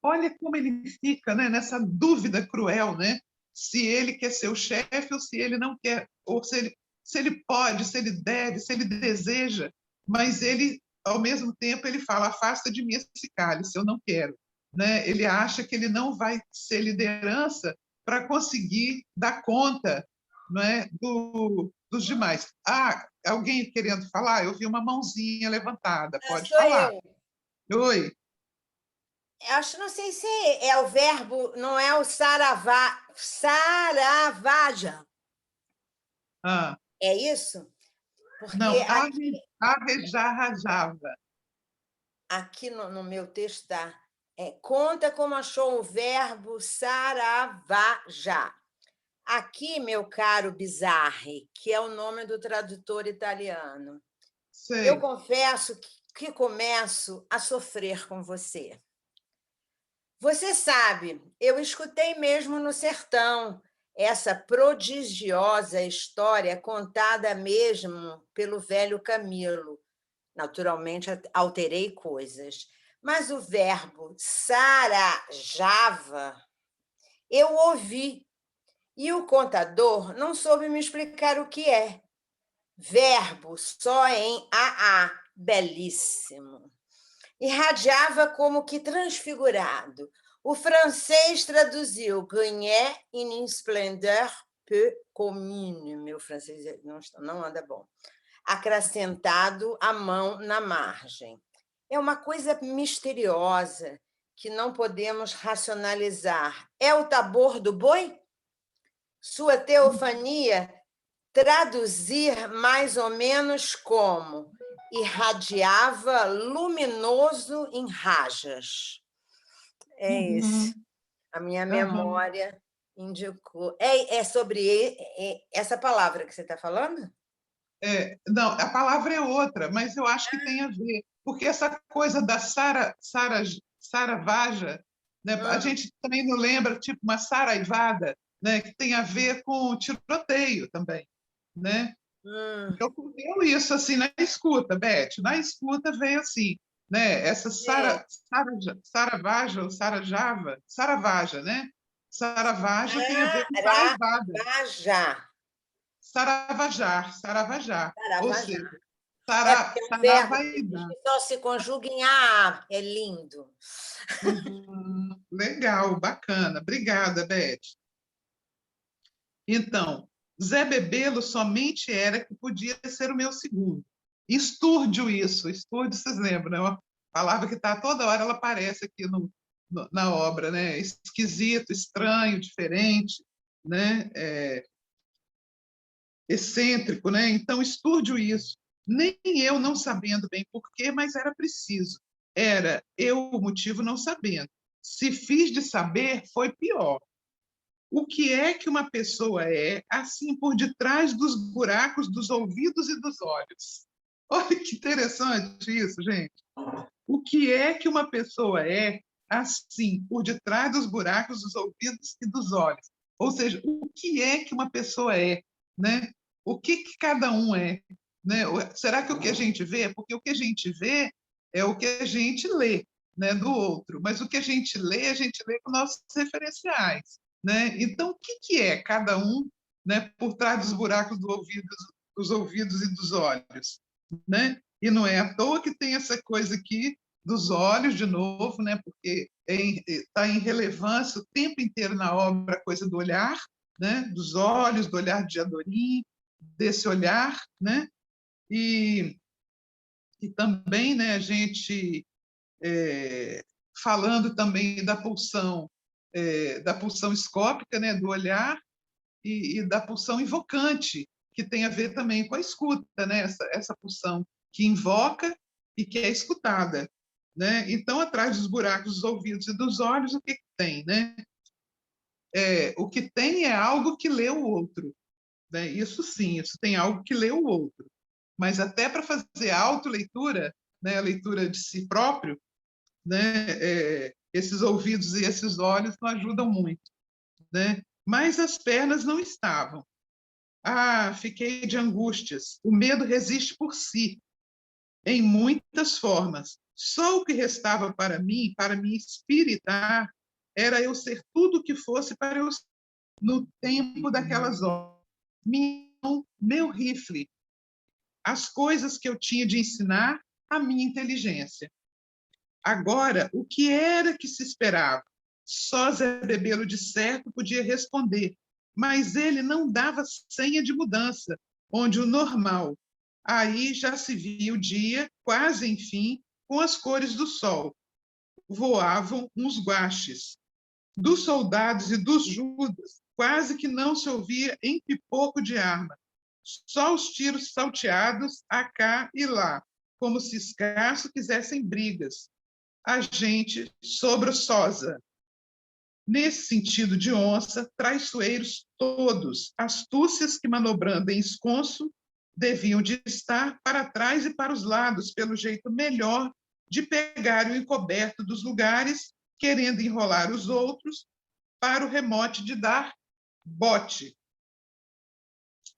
Olha como ele fica, né, nessa dúvida cruel, né? Se ele quer ser o chefe ou se ele não quer, ou se ele pode, se ele deve, se ele deseja, mas ele, ao mesmo tempo, ele fala: afasta de mim esse cálice, eu não quero. Né? Ele acha que ele não vai ser liderança para conseguir dar conta, né, dos demais. Ah, alguém querendo falar? Eu vi uma mãozinha levantada, pode sou falar. eu. Oi. Acho, não sei se é o verbo, não é o saravá, saravaja. Ah, É isso? Porque não, arrejarrajava. aqui no meu texto está. Conta como achou o verbo saravaja. Aqui, meu caro Bizarre, que é o nome do tradutor italiano, eu Sei. confesso que começo a sofrer com você. Você sabe, eu escutei mesmo no sertão essa prodigiosa história contada mesmo pelo velho Camilo. Naturalmente, alterei coisas. Mas o verbo sarajava, eu ouvi, e o contador não soube me explicar o que é. Verbo só em AA, belíssimo. Irradiava como que transfigurado. O francês traduziu Gagné in splendeur peu commune. Meu francês não anda bom. Acrescentado a mão na margem. É uma coisa misteriosa que não podemos racionalizar. É o tabor do boi? Sua teofania traduzir mais ou menos como irradiava luminoso em rajas. É isso. Uhum, A minha aham. memória indicou. É sobre essa palavra que você está falando? Não, a palavra é outra, mas eu acho que tem a ver, porque essa coisa da Saravaja, né, a Hum, gente também não lembra, tipo, uma saraivada, né, que tem a ver com tiroteio também, né? hum, Me ocorreu isso assim na escuta, Beth, na escuta veio assim, né? Essa é. Saravaja ou Saravaja, né? Saravaja tem a ver com saraivada, Saravaja. Saravajar, ou Saravaja. seja, É porque é um verbo que diz Saravaida. que só se conjuga em A. É lindo. Uhum, legal, bacana. Obrigada, Beth. Então, Zé Bebelo somente era que podia ser o meu segundo. Estúrdio isso, estúrdio, vocês lembram, né? Uma palavra que está toda hora, ela aparece aqui na obra, né? Esquisito, estranho, diferente, né? Excêntrico, né? Então, estúrdio isso. Nem eu não sabendo bem por quê, mas era preciso. Era eu o motivo não sabendo. Se fiz de saber, foi pior. O que é que uma pessoa é, assim, por detrás dos buracos dos ouvidos e dos olhos? Olha que interessante isso, gente. O que é que uma pessoa é, assim, por detrás dos buracos dos ouvidos e dos olhos? Ou seja, o que é que uma pessoa é, né? O que cada um é, né? Será que o que a gente vê? Porque o que a gente vê é o que a gente lê, né, do outro, mas o que a gente lê com nossos referenciais, né? Então, o que é cada um, né, por trás dos buracos dos ouvidos e dos olhos, né? E não é à toa que tem essa coisa aqui dos olhos, de novo, né? Porque está em relevância o tempo inteiro na obra a coisa do olhar, né? Dos olhos, do olhar de Adorim, desse olhar, né? E, e também, né, a gente falando também da pulsão escópica, né, do olhar, e da pulsão invocante, que tem a ver também com a escuta, né, essa pulsão que invoca e que é escutada, né? Então, atrás dos buracos dos ouvidos e dos olhos, o que tem, né? O que tem é algo que lê o outro, né? Isso sim, isso tem algo que lê o outro. Mas até para fazer a autoleitura, né, a leitura de si próprio, né, esses ouvidos e esses olhos não ajudam muito, né? Mas as pernas não estavam. Ah, fiquei de angústias. O medo resiste por si, em muitas formas. Só o que restava para me espiritar, era eu ser tudo o que fosse para eu no tempo daquelas horas. Meu rifle, as coisas que eu tinha de ensinar à minha inteligência. Agora, o que era que se esperava? Só Zé Bebelo de certo podia responder, mas ele não dava senha de mudança, onde o normal. Aí já se via o dia, quase enfim, com as cores do sol. Voavam uns guaches. Dos soldados e dos judas, quase que não se ouvia em pipoco de arma. só os tiros salteados a cá e lá, como se escasso quisessem brigas. A gente sobressosa. Nesse sentido de onça, traiçoeiros todos, astúcias que, manobrando em esconso, deviam de estar para trás e para os lados, pelo jeito melhor de pegar o encoberto dos lugares, querendo enrolar os outros, para o remote de dar bote.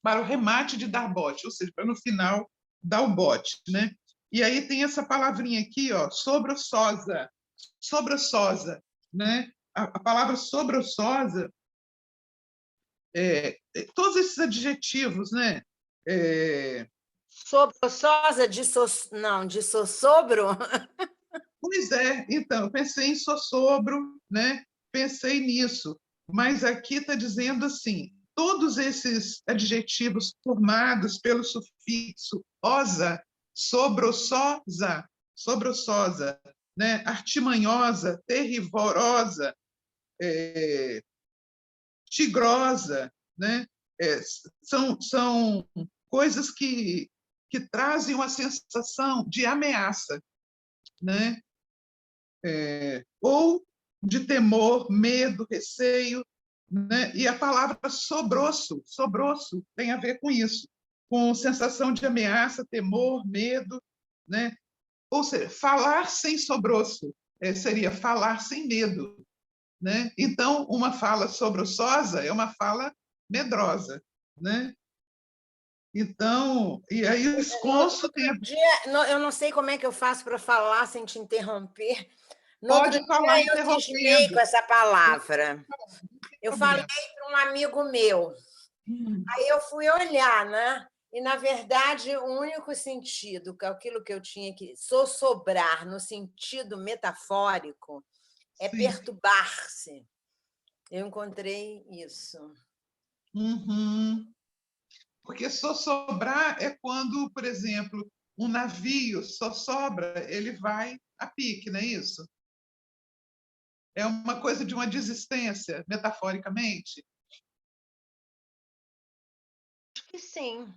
Para o remate de dar bote, ou seja, para no final dar o bote, né? E aí tem essa palavrinha aqui, ó, sobressosa, sobressosa, né? A palavra sobressosa, todos esses adjetivos, né? Sobressosa não, de sossobro? Pois é, então, eu pensei em sossobro, né? Pensei nisso, mas aqui está dizendo assim, todos esses adjetivos formados pelo sufixo osa, sobressosa, sobressosa, né? Artimanhosa, terrivorosa, tigrosa, né? São coisas que trazem uma sensação de ameaça, né? Ou de temor, medo, receio, né? E a palavra sobroço tem a ver com isso, com sensação de ameaça, temor, medo, né? Ou seja, falar sem sobroço seria falar sem medo, né? Então, uma fala sobroçosa é uma fala medrosa, né? Então, e aí o esconso tem... Eu não sei como é que eu faço para falar sem te interromper. No outro Pode falar dia eu cismei com essa palavra. Eu falei para um amigo meu. Aí eu fui olhar, né? E, na verdade, o único sentido, que é aquilo que eu tinha que sossobrar, no sentido metafórico, é Sim. perturbar-se. Eu encontrei isso. Uhum. Porque sossobrar é quando, por exemplo, um navio sossobra, ele vai a pique, não é isso? É uma coisa de uma desistência, metaforicamente. Acho que sim.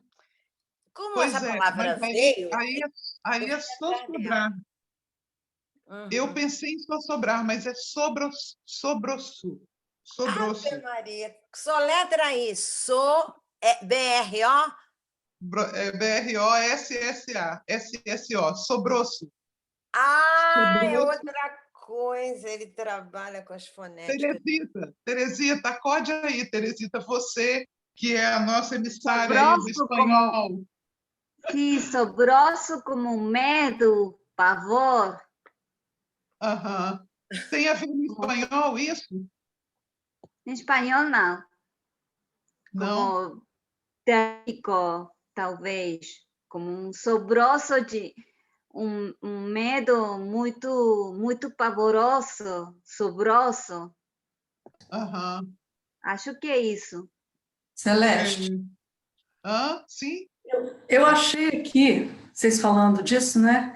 Como Pois essa é, palavra mas veio, aí eu é fui atrás dela. sossobrar. Eu pensei em sossobrar, mas é sobroço. Ave Sobroço. Maria. Soletra aí. B-R-O? BROSSA. SSO. Sobroço. Ah, é Sobroço. outra coisa. Ele trabalha com as fonéticas. Teresita, acorde aí, Teresita, você que é a nossa emissária aí do Sobroso como, espanhol. sim, sobroso como medo, pavor. Uhum. Tem a ver no espanhol isso? Em espanhol, não. Não? Como trágico, talvez. Como um sobroso de um medo muito pavoroso, sobroso. Uhum. Acho que é isso. Celeste, Sim? eu achei aqui, vocês falando disso, né?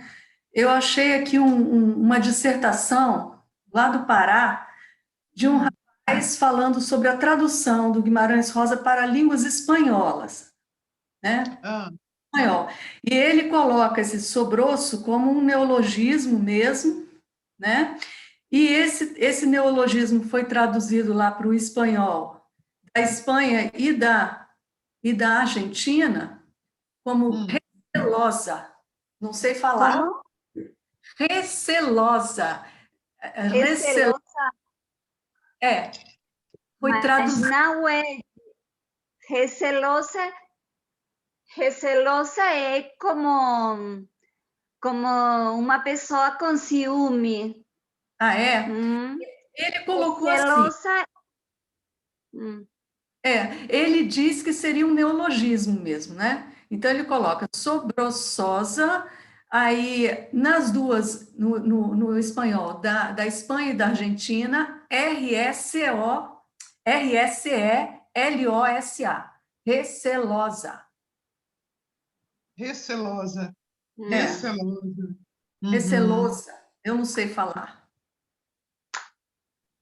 Eu achei aqui uma dissertação lá do Pará de um rapaz falando sobre a tradução do Guimarães Rosa para línguas espanholas, né? Espanhol. E ele coloca esse sobroço como um neologismo mesmo, né? E esse neologismo foi traduzido lá para o espanhol da Espanha e da Argentina como recelosa. Não sei falar. Como? Recelosa. Recelosa, Foi mas traduzido. não é recelosa. Recelosa é como uma pessoa com ciúme. Ah, é? Ele colocou assim. Recelosa. Ele diz que seria um neologismo mesmo, né? Então ele coloca sobroçosa, aí nas duas, no espanhol, da Espanha e da Argentina, Recelosa, recelosa. Recelosa. É. Recelosa. Recelosa, eu não sei falar.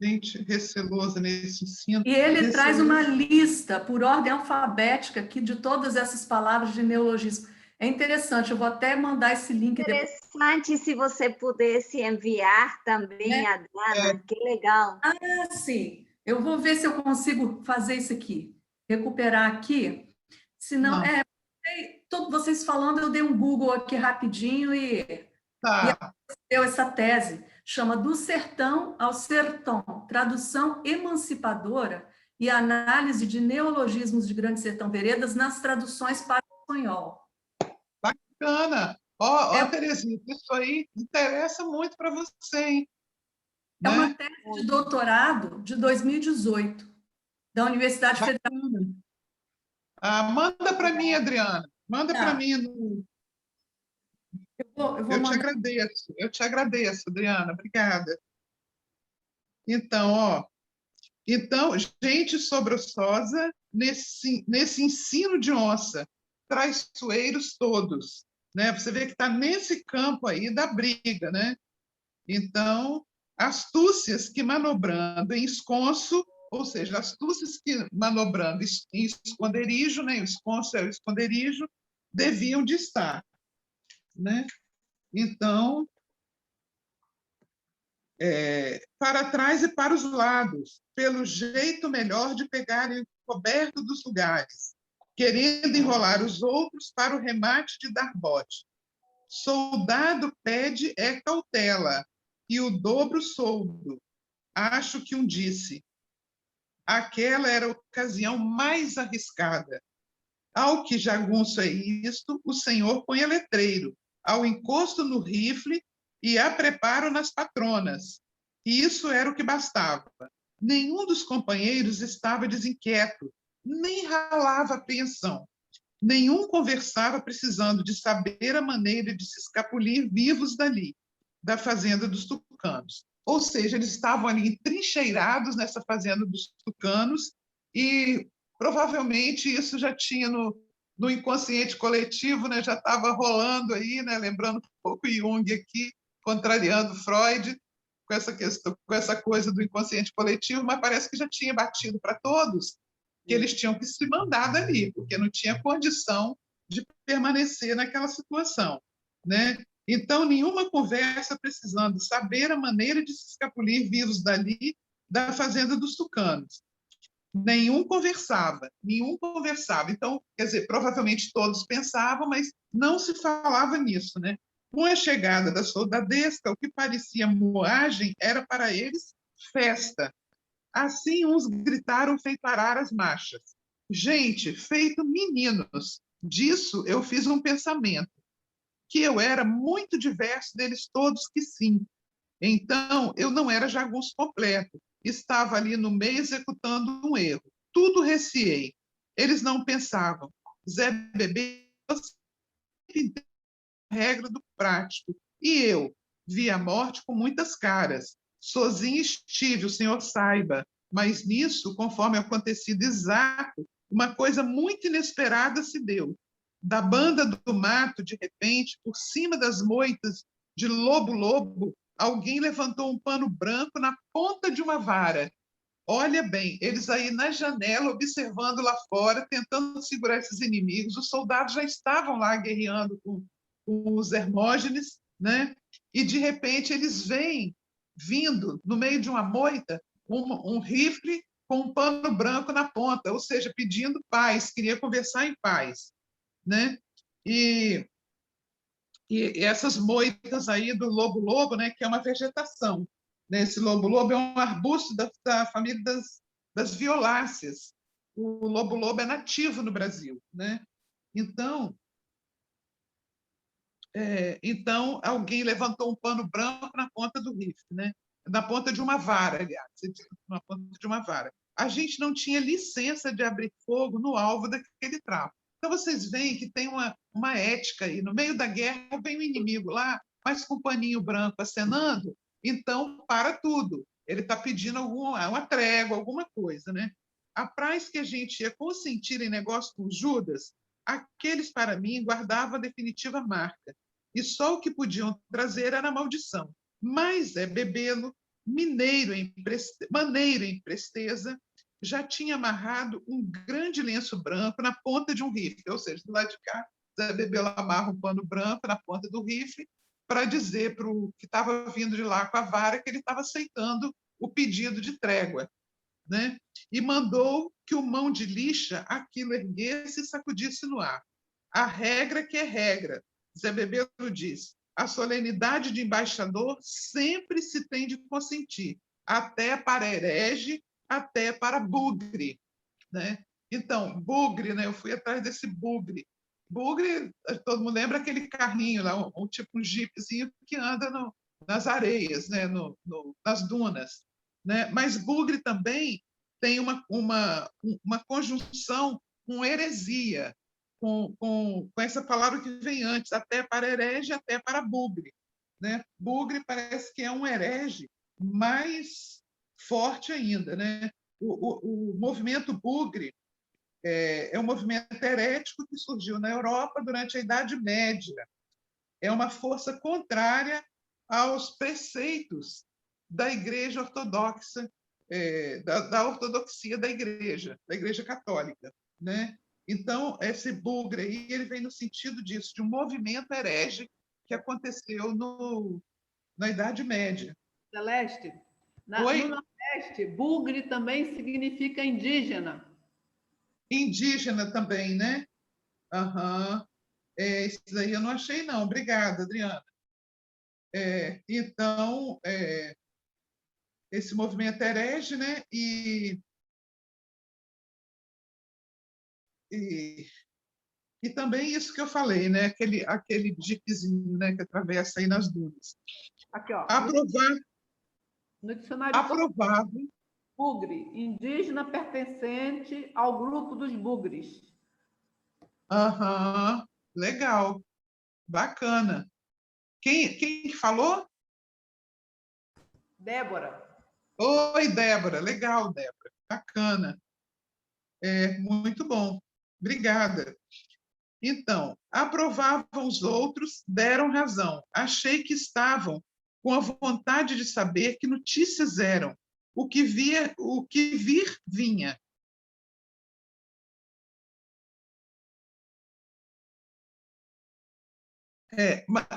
Gente recelosa nesse ensino. E ele Recelosa. traz uma lista por ordem alfabética aqui de todas essas palavras de neologismo. É interessante, eu vou até mandar esse link depois. Interessante se você pudesse enviar também, Adriana, que legal. Ah, sim, eu vou ver se eu consigo fazer isso aqui, recuperar aqui. Senão, Não. vocês falando, eu dei um Google aqui rapidinho e Tá. deu essa tese, chama Do Sertão ao Sertão, tradução emancipadora e análise de neologismos de Grande Sertão Veredas nas traduções para o espanhol. Bacana. Ó, Terezinha, isso aí interessa muito para você, hein? É uma Né? tese de doutorado de 2018, da Universidade Federal. Manda para mim, Adriana. Manda para Tá. mim. Eu vou Eu te mandar. agradeço. Eu te agradeço, Adriana. Obrigada. Então, então, gente sobressosa nesse ensino de onça, traiçoeiros todos, né? Você vê que está nesse campo aí da briga, né? Então, astúcias que manobrando em esconso, ou seja, astúcias que manobrando em esconderijo, né? O esconso é o esconderijo, deviam de estar, né? Então, para trás e para os lados, pelo jeito melhor de pegarem o coberto dos lugares, querendo enrolar os outros para o remate de dar bote. Soldado pede cautela, e o dobro soldo. Acho que disse. Aquela era a ocasião mais arriscada. Ao que jagunço é isto, o senhor põe a letreiro, ao encosto no rifle e a preparo nas patronas. E isso era o que bastava. Nenhum dos companheiros estava desinquieto, nem ralava a apreensão. Nenhum conversava precisando de saber a maneira de se escapulir vivos dali, da fazenda dos tucanos. Ou seja, eles estavam ali entrincheirados nessa fazenda dos tucanos e provavelmente isso já tinha no inconsciente coletivo, né? Já estava rolando aí, né? Lembrando um pouco Jung aqui, contrariando Freud com essa questão, com essa coisa do inconsciente coletivo, mas parece que já tinha batido para todos que eles tinham que se mandar dali, porque não tinha condição de permanecer naquela situação, né? Então, nenhuma conversa precisando saber a maneira de se escapulir vivos dali da fazenda dos tucanos. Nenhum conversava. Então, quer dizer, provavelmente todos pensavam, mas não se falava nisso, né? Com a chegada da soldadesca, o que parecia moagem era para eles festa. Assim, uns gritaram feito araras machas. Gente, feito meninos. Disso eu fiz um pensamento, que eu era muito diverso deles todos, que sim. Então, eu não era jagunço completo. Estava ali no meio executando um erro. Tudo receei. Eles não pensavam. Zé Bebê a regra do prático. E eu vi a morte com muitas caras. Sozinho estive, o senhor saiba. Mas nisso, conforme acontecido exato, uma coisa muito inesperada se deu. Da banda do mato, de repente, por cima das moitas de lobo-lobo, alguém levantou um pano branco na ponta de uma vara. Olha bem, eles aí na janela, observando lá fora, tentando segurar esses inimigos. Os soldados já estavam lá guerreando com os Hermógenes, né? E, de repente, eles veem, vindo no meio de uma moita, um rifle com um pano branco na ponta, ou seja, pedindo paz, queria conversar em paz, né? E essas moitas aí do lobo-lobo, né, que é uma vegetação, né? Esse lobo-lobo é um arbusto da família das violáceas. O lobo-lobo é nativo no Brasil, né? Então, alguém levantou um pano branco na ponta do rifle, né? Na ponta de uma vara, aliás, na ponta de uma vara. A gente não tinha licença de abrir fogo no alvo daquele trapo. Então, vocês veem que tem uma ética aí. No meio da guerra, vem o inimigo lá, mas com um paninho branco acenando, então para tudo. Ele está pedindo uma trégua, alguma coisa, né? Apraz que a gente ia consentir em negócio com Judas, aqueles, para mim, guardavam a definitiva marca. E só o que podiam trazer era a maldição. Mas é bebê-lo, maneiro em presteza, já tinha amarrado um grande lenço branco na ponta de um rifle, ou seja, do lado de cá, Zé Bebelo amarra um pano branco na ponta do rifle para dizer para o que estava vindo de lá com a vara que ele estava aceitando o pedido de trégua, né? E mandou que o mão de lixa aquilo erguesse e sacudisse no ar. A regra que é regra, Zé Bebelo diz, a solenidade de embaixador sempre se tem de consentir, até para herege, até para bugre, né? Então, bugre, né? Eu fui atrás desse bugre. Bugre, todo mundo lembra aquele carrinho lá, tipo um jeepzinho que anda nas areias, né? Nas dunas, né? Mas bugre também tem uma conjunção com heresia, com essa palavra que vem antes, até para herege, até para bugre, né? Bugre parece que é um herege mais forte ainda, né? O movimento bugre é um movimento herético que surgiu na Europa durante a Idade Média. É uma força contrária aos preceitos da Igreja Ortodoxa, da ortodoxia da Igreja Católica, né? Então, esse bugre aí, ele vem no sentido disso, de um movimento herege que aconteceu na Idade Média. Celeste, no Nordeste, bugre também significa indígena. Indígena também, né? Aham. Isso daí eu não achei, não. Obrigada, Adriana. Então, esse movimento herege, né? E também isso que eu falei, né? Aquele jipezinho, né? Que atravessa aí nas dunas. Aqui, ó. No dicionário aprovado. Bugre, indígena pertencente ao grupo dos bugres. Aham, legal, bacana. Quem falou? Débora. Oi, Débora, legal, Débora, bacana. Muito bom, obrigada. Então, aprovavam os outros, deram razão. Achei que estavam com a vontade de saber que notícias eram. O que vir, vinha.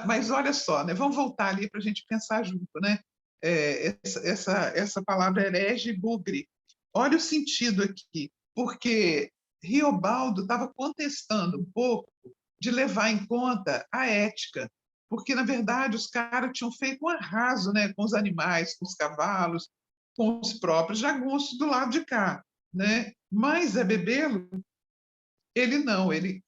Mas olha só, né? Vamos voltar ali para a gente pensar junto, né? Essa palavra herege e bugre. Olha o sentido aqui, porque Riobaldo estava contestando um pouco de levar em conta a ética, porque, na verdade, os caras tinham feito um arraso, né, com os animais, com os cavalos, com os próprios jagunços do lado de cá, né? Mas Zé Bebelo, ele não, ele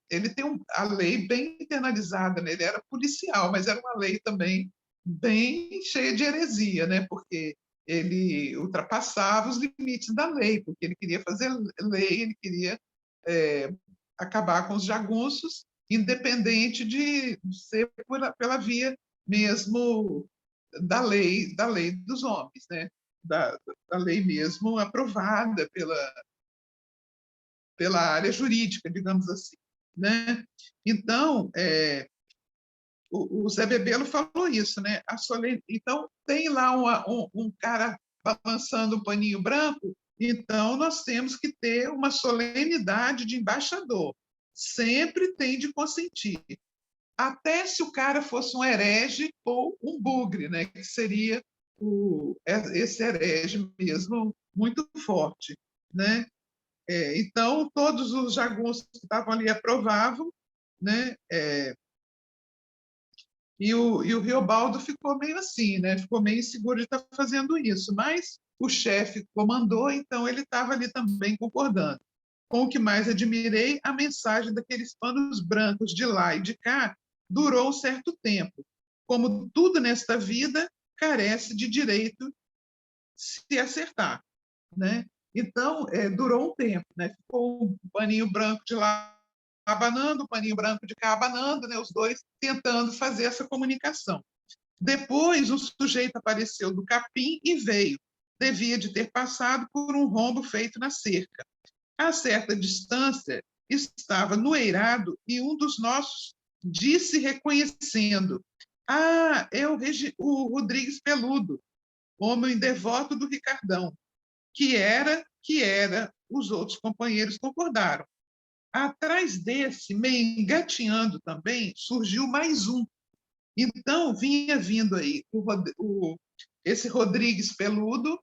tem a lei bem internalizada, né? Ele era policial, mas era uma lei também bem cheia de heresia, né? Porque ele ultrapassava os limites da lei, porque ele queria fazer lei, ele queria acabar com os jagunços, independente de ser pela via mesmo da lei dos homens, né? Da lei mesmo aprovada pela área jurídica, digamos assim, né? Então, o Zé Bebelo falou isso, né? Então, tem lá um cara balançando um paninho branco, então nós temos que ter uma solenidade de embaixador. Sempre tem de consentir. Até se o cara fosse um herege ou um bugre, né? Que seria esse herege mesmo muito forte, né? Então, todos os jagunços que estavam ali aprovavam, né? E o Riobaldo ficou meio assim, né? Ficou meio inseguro de estar fazendo isso, mas o chefe comandou, então ele estava ali também concordando. Com o que mais admirei, a mensagem daqueles panos brancos de lá e de cá durou um certo tempo. Como tudo nesta vida, carece de direito se acertar, né? Então, durou um tempo, né? Ficou um paninho branco de lá abanando, o paninho branco de cá abanando, né? Os dois tentando fazer essa comunicação. Depois, o sujeito apareceu do capim e veio. Devia de ter passado por um rombo feito na cerca. A certa distância, estava no eirado e um dos nossos disse reconhecendo: é o Rodrigues Peludo, homem devoto do Ricardão, que era, os outros companheiros concordaram. Atrás desse, meio engatinhando também, surgiu mais um. Então, vinha vindo aí esse Rodrigues Peludo,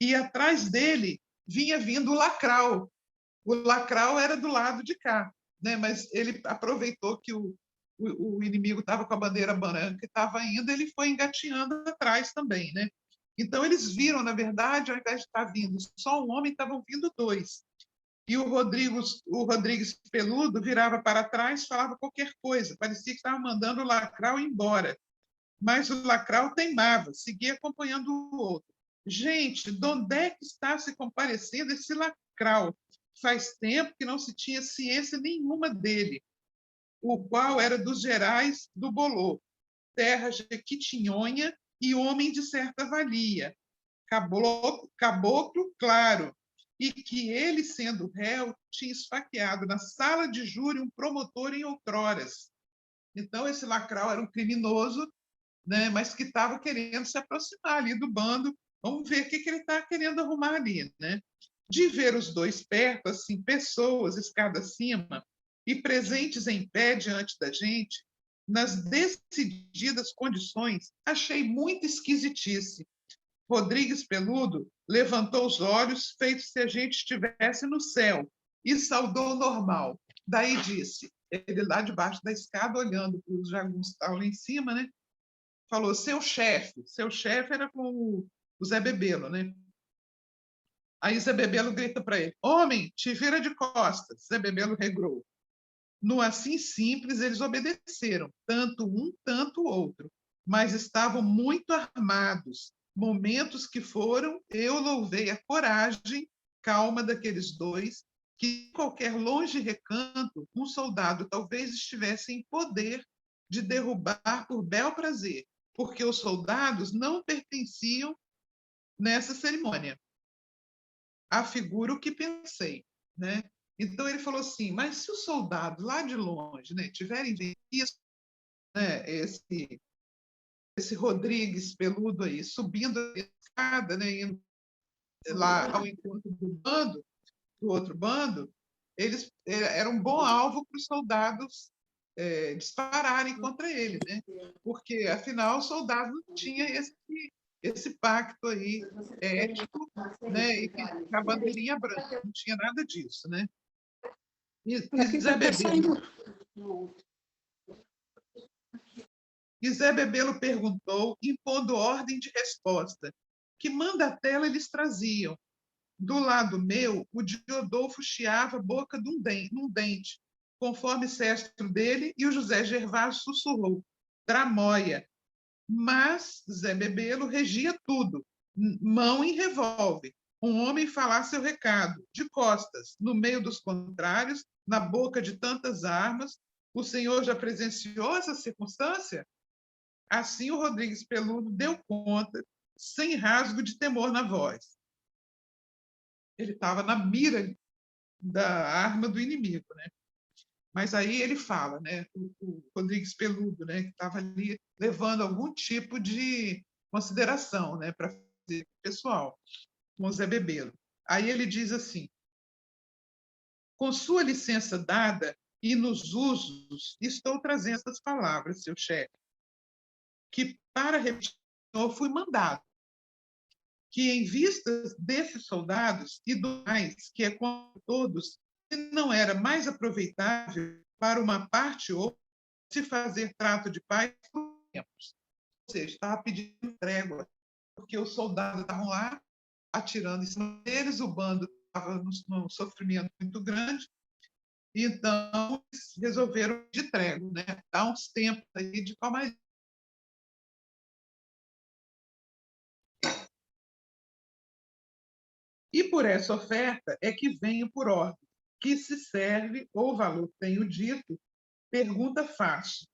e atrás dele vinha vindo o Lacral. O Lacral era do lado de cá, né? Mas ele aproveitou que o inimigo estava com a bandeira branca e estava indo, ele foi engatinhando atrás também, né? Então, eles viram, na verdade, ao invés de estar vindo só um homem, estavam vindo dois. E o Rodrigues Peludo virava para trás, falava qualquer coisa, parecia que estava mandando o Lacral embora. Mas o Lacral teimava, seguia acompanhando o outro. Gente, de onde é que está se comparecendo esse Lacral? Faz tempo que não se tinha ciência nenhuma dele, o qual era dos Gerais do Bolô, terra jequitinhonha e homem de certa valia, caboclo claro, e que ele, sendo réu, tinha esfaqueado na sala de júri um promotor em outroras. Então, esse Lacral era um criminoso, né, mas que estava querendo se aproximar ali do bando. Vamos ver o que ele está querendo arrumar ali, né? De ver os dois perto, assim, pessoas, escada acima, e presentes em pé diante da gente, nas decididas condições, achei muito esquisitice. Rodrigues Peludo levantou os olhos, feito se a gente estivesse no céu, e saudou normal. Daí disse, ele lá debaixo da escada, olhando para os jagunços que estavam lá em cima, né? Falou, seu chefe era com o Zé Bebelo, né? Aí Zé Bebelo grita para ele, homem, te vira de costas. Zé Bebelo regrou. No assim simples, eles obedeceram, tanto um, tanto o outro, mas estavam muito armados. Momentos que foram, eu louvei a coragem, calma daqueles dois, que em qualquer longe recanto, um soldado talvez estivesse em poder de derrubar por bel prazer, porque os soldados não pertenciam nessa cerimônia. Afiguro o que pensei, né? Então ele falou assim, mas se os soldados lá de longe, né, tiverem visto, né, esse Rodrigues Peludo aí subindo a escada, né, indo lá ao encontro do outro bando, eles eram um bom alvo para os soldados dispararem contra ele, né? Porque afinal o soldado não tinha esse pacto aí ético, né, e a bandeirinha branca, não tinha nada disso, né? E Zé Bebelo perguntou, impondo ordem de resposta. Que mandatela eles traziam? Do lado meu, o Diodolfo chiava a boca num dente, conforme sestro dele, e o José Gervásio sussurrou. Tramóia. Mas Zé Bebelo regia tudo, mão em revólver. Um homem falar seu recado, de costas, no meio dos contrários, na boca de tantas armas. O senhor já presenciou essa circunstância? Assim o Rodrigues Peludo deu conta, sem rasgo de temor na voz. Ele estava na mira da arma do inimigo, né? Mas aí ele fala, né? O Rodrigues Peludo, né? Que estava ali levando algum tipo de consideração, né? Para fazer pessoal, com o Zé Bebelo. Aí ele diz assim: com sua licença dada e nos usos, estou trazendo essas palavras, seu chefe, que para repetir, fui mandado que, em vista desses soldados e do mais, que é com todos, não era mais aproveitável para uma parte ou outra se fazer trato de paz por tempos. Ou seja, estava pedindo trégua, porque os soldados estavam lá atirando em cima deles, o bando estava num sofrimento muito grande, então eles resolveram de trégua, né? Dar uns tempos aí de calmaria. E por essa oferta é que venho por ordem, que se serve, ou valor tenho dito, pergunta fácil.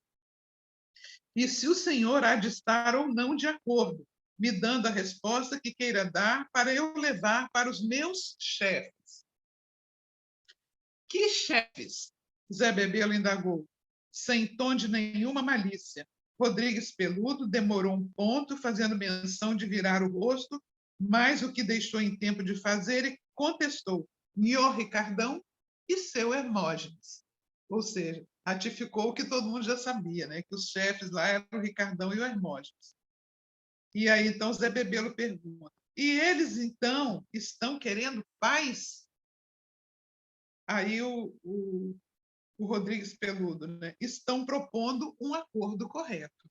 E se o senhor há de estar ou não de acordo, me dando a resposta que queira dar para eu levar para os meus chefes. Que chefes? Zé Bebelo indagou, sem tom de nenhuma malícia. Rodrigues Peludo demorou um ponto, fazendo menção de virar o rosto, mas o que deixou em tempo de fazer e contestou Nhô Ricardão e seu Hermógenes. Ou seja, ratificou o que todo mundo já sabia, né? Que os chefes lá eram o Ricardão e o Hermógenes. E aí, então, Zé Bebelo pergunta, e eles, então, estão querendo paz? Aí o Rodrigues Peludo, né? Estão propondo um acordo correto.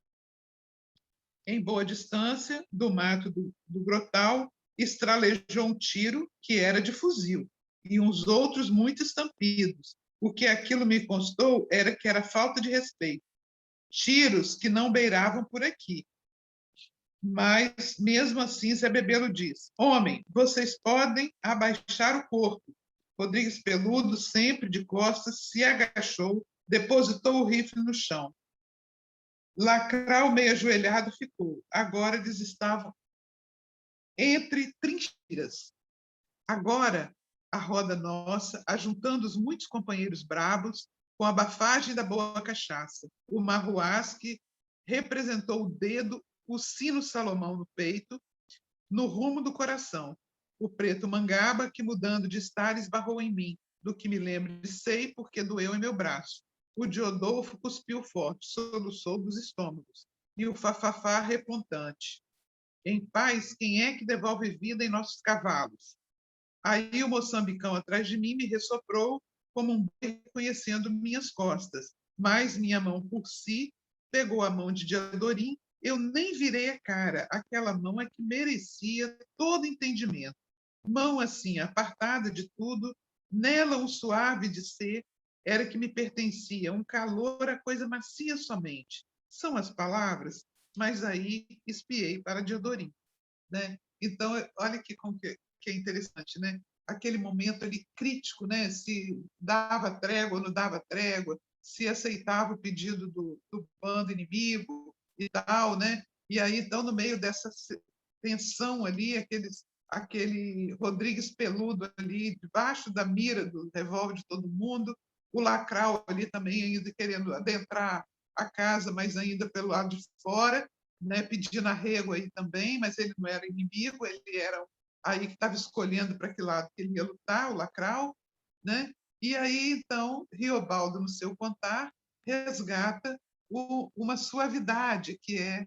Em boa distância, do mato do Grotal, estralejou um tiro que era de fuzil, e uns outros muito estampidos. O que aquilo me constou era que era falta de respeito. Tiros que não beiravam por aqui. Mas, mesmo assim, Zé Bebelo diz, homem, vocês podem abaixar o corpo. Rodrigues Peludo, sempre de costas, se agachou, depositou o rifle no chão. Lacral, meio ajoelhado, ficou. Agora eles estavam entre trincheiras. Agora, a roda nossa, ajuntando os muitos companheiros brabos, com a bafagem da boa cachaça. O Marruasque representou o dedo, o sino Salomão no peito, no rumo do coração. O preto Mangaba, que mudando de estar, esbarrou em mim. Do que me lembro, sei, porque doeu em meu braço. O Diodolfo cuspiu forte, soluçou dos estômagos. E o Fafafá repontante. Em paz, quem é que devolve vida em nossos cavalos? Aí o moçambicão atrás de mim me ressoprou como um boi reconhecendo minhas costas. Mas minha mão por si pegou a mão de Diadorim. Eu nem virei a cara. Aquela mão é que merecia todo entendimento. Mão assim, apartada de tudo, nela um suave de ser, era que me pertencia, um calor, a coisa macia somente. São as palavras, mas aí espiei para Diodorim, né? Então, olha como que é interessante, né? Aquele momento ali crítico, né? Se dava trégua ou não dava trégua, se aceitava o pedido do bando inimigo e tal, né? E aí, então, no meio dessa tensão ali, aquele Rodrigues Peludo ali, debaixo da mira do revólver de todo mundo, o Lacral ali também ainda querendo adentrar a casa, mas ainda pelo lado de fora, né, pedindo arrego aí também, mas ele não era inimigo, ele era aí que estava escolhendo para que lado que ele ia lutar, o Lacral, né? E aí, então, Riobaldo, no seu contar, resgata uma suavidade, que é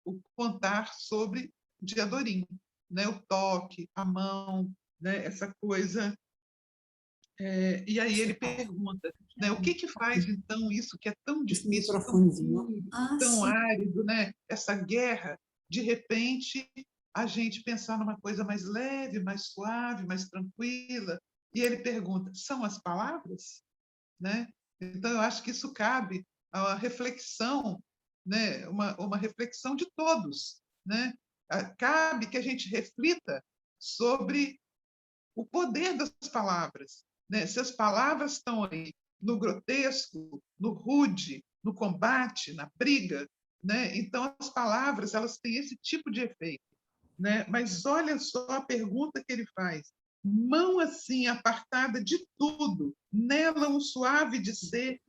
o contar sobre Diadorim, né? O toque, a mão, né? Essa coisa. E aí ele pergunta, né? O que faz, então, isso que é tão difícil, tão duro, tão árido, né? Essa guerra, de repente, a gente pensar numa coisa mais leve, mais suave, mais tranquila. E ele pergunta, são as palavras? Né? Então, eu acho que isso cabe a uma reflexão, né? uma reflexão de todos. Né? Cabe que a gente reflita sobre o poder das palavras. Né? Se as palavras estão aí no grotesco, no rude, no combate, na briga, né? Então as palavras elas têm esse tipo de efeito. Né? Mas olha só a pergunta que ele faz. Mão assim apartada de tudo, nela um suave de ser,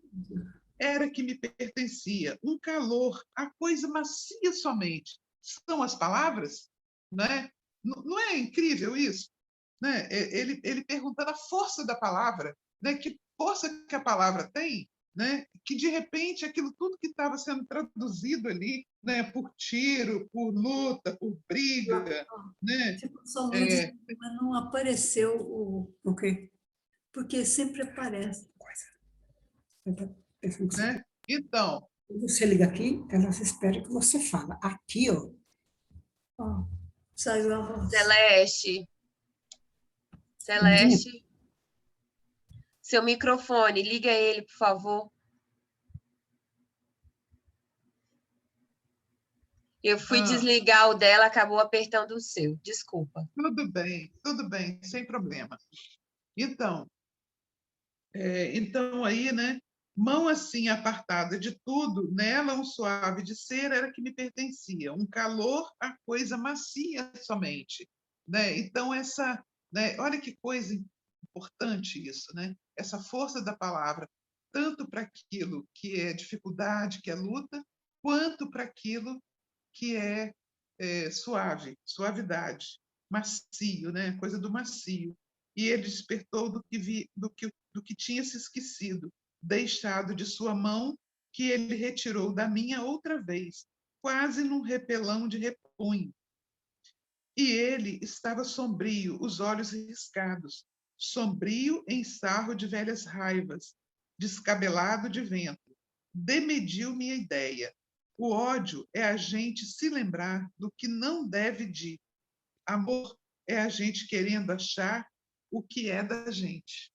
era que me pertencia, um calor, a coisa macia somente. São as palavras? Né? Não é incrível isso? Né? Ele perguntando a força da palavra, né? Que força que a palavra tem, né? Que de repente aquilo tudo que estava sendo traduzido ali, né? Por tiro, por luta, por briga, né? Mas não apareceu o quê? Porque sempre aparece. Né? Então, Você liga aqui, elas esperam que você fala. Aqui, ó, saiu a voz. Celeste, seu microfone, liga ele, por favor. Eu fui desligar o dela, acabou apertando o seu. Desculpa. Tudo bem, sem problema. Então, aí, né? Mão assim apartada de tudo, nela um suave de ser era que me pertencia, um calor a coisa macia somente, né? Então essa, né? Olha que coisa importante isso, né? Essa força da palavra, tanto para aquilo que é dificuldade, que é luta, quanto para aquilo que é, suave, suavidade, macio, né? Coisa do macio. E ele despertou do que tinha se esquecido, deixado de sua mão, que ele retirou da minha outra vez, quase num repelão de repunho. E ele estava sombrio, os olhos riscados, sombrio em sarro de velhas raivas, descabelado de vento. Demediu minha ideia. O ódio é a gente se lembrar do que não deve de. Amor é a gente querendo achar o que é da gente.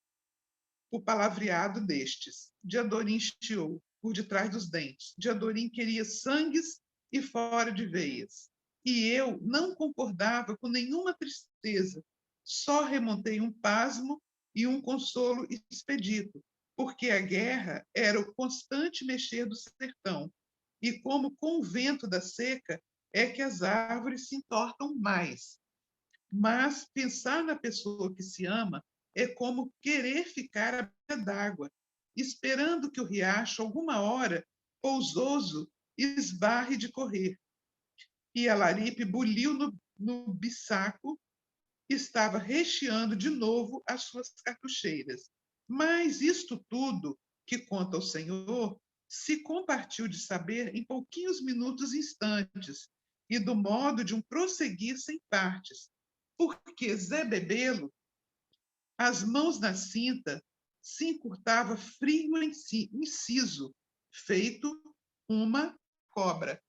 O palavreado destes. Diadorim chiou por detrás dos dentes. Diadorim queria sangues e fora de veias. E eu não concordava com nenhuma tristeza. Só remontei um pasmo e um consolo expedito, porque a guerra era o constante mexer do sertão. E como com o vento da seca é que as árvores se entortam mais. Mas pensar na pessoa que se ama é como querer ficar à beira d'água, esperando que o riacho, alguma hora, pousoso, esbarre de correr. E a Laripe buliu no bisaco, estava recheando de novo as suas cartucheiras. Mas isto tudo que conta o Senhor se compartiu de saber em pouquinhos minutos instantes, e do modo de um prosseguir sem partes, porque Zé Bebelo, as mãos na cinta, se encurtava frio em inciso, feito uma cobra,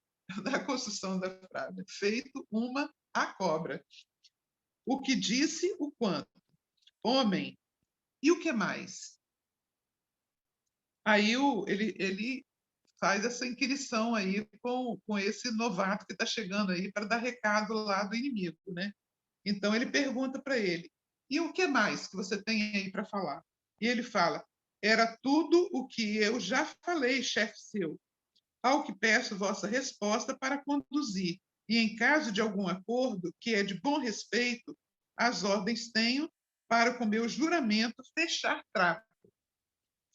da construção da frase, feito uma a cobra. O que disse, o quanto. Homem, e o que mais? Aí ele faz essa inquirição aí com esse novato que está chegando aí para dar recado lá do inimigo, né? Então ele pergunta para ele: e o que mais que você tem aí para falar? E ele fala: era tudo o que eu já falei, chefe seu, ao que peço vossa resposta para conduzir, e em caso de algum acordo que é de bom respeito, as ordens tenho para com meu juramento fechar trato.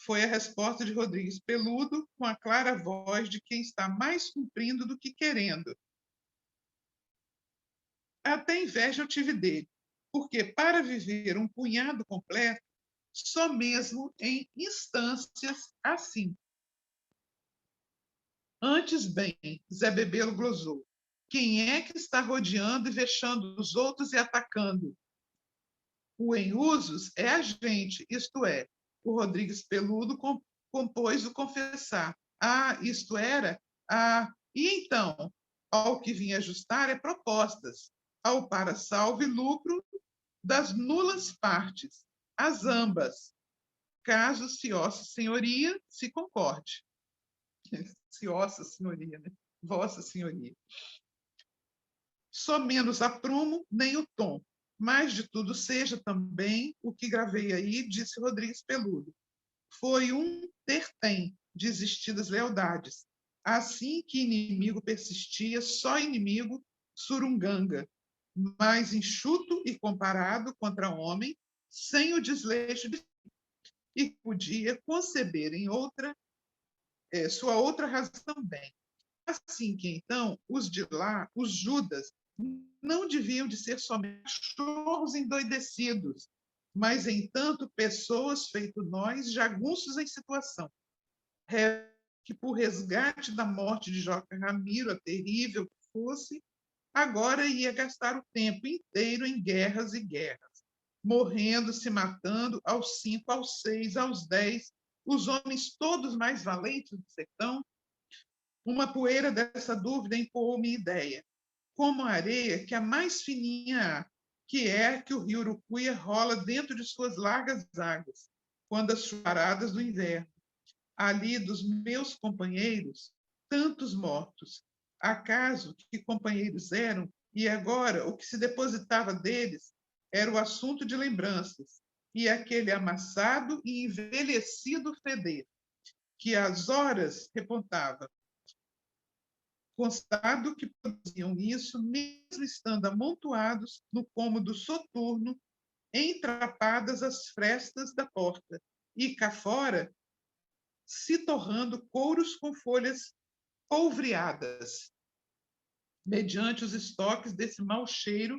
Foi a resposta de Rodrigues Peludo, com a clara voz de quem está mais cumprindo do que querendo. Até inveja eu tive dele, porque para viver um punhado completo, só mesmo em instâncias assim. Antes bem, Zé Bebelo glosou, quem é que está rodeando e vexando os outros e atacando? O em usos é a gente, isto é, o Rodrigues Peludo compôs o confessar. Ah, isto era? Ah, e então? Ao que vinha ajustar é propostas, ao para salvo e lucro das nulas partes, as ambas, caso se Vossa Senhoria se concorde. Se Vossa Senhoria, né? Vossa Senhoria. Só menos aprumo, nem o tom. Mais de tudo seja também o que gravei aí, disse Rodrigues Peludo. Foi um ter-tem de existidas lealdades. Assim que inimigo persistia, só inimigo surunganga, mais enxuto e comparado contra homem, sem o desleixo de e podia conceber em outra, sua outra razão também. Assim que, então, os de lá, os Judas, não deviam de ser somente cachorros endoidecidos, mas, entanto, pessoas feito nós, jagunços em situação, que por resgate da morte de Joca Ramiro, a terrível que fosse, agora ia gastar o tempo inteiro em guerras e guerras, morrendo, se matando, aos 5, aos 6, aos 10, os homens todos mais valentes do sertão. Uma poeira dessa dúvida empurrou minha ideia, como a areia que a mais fininha há, que é que o rio Urucuia rola dentro de suas largas águas, quando as chuvaradas do inverno. Ali dos meus companheiros, tantos mortos. Acaso que companheiros eram, e agora o que se depositava deles era o assunto de lembranças, e aquele amassado e envelhecido feder, que às horas repontava, constado que produziam isso, mesmo estando amontoados no cômodo soturno, entrapadas as frestas da porta, e cá fora, se torrando couros com folhas polvreadas, mediante os estoques desse mau cheiro.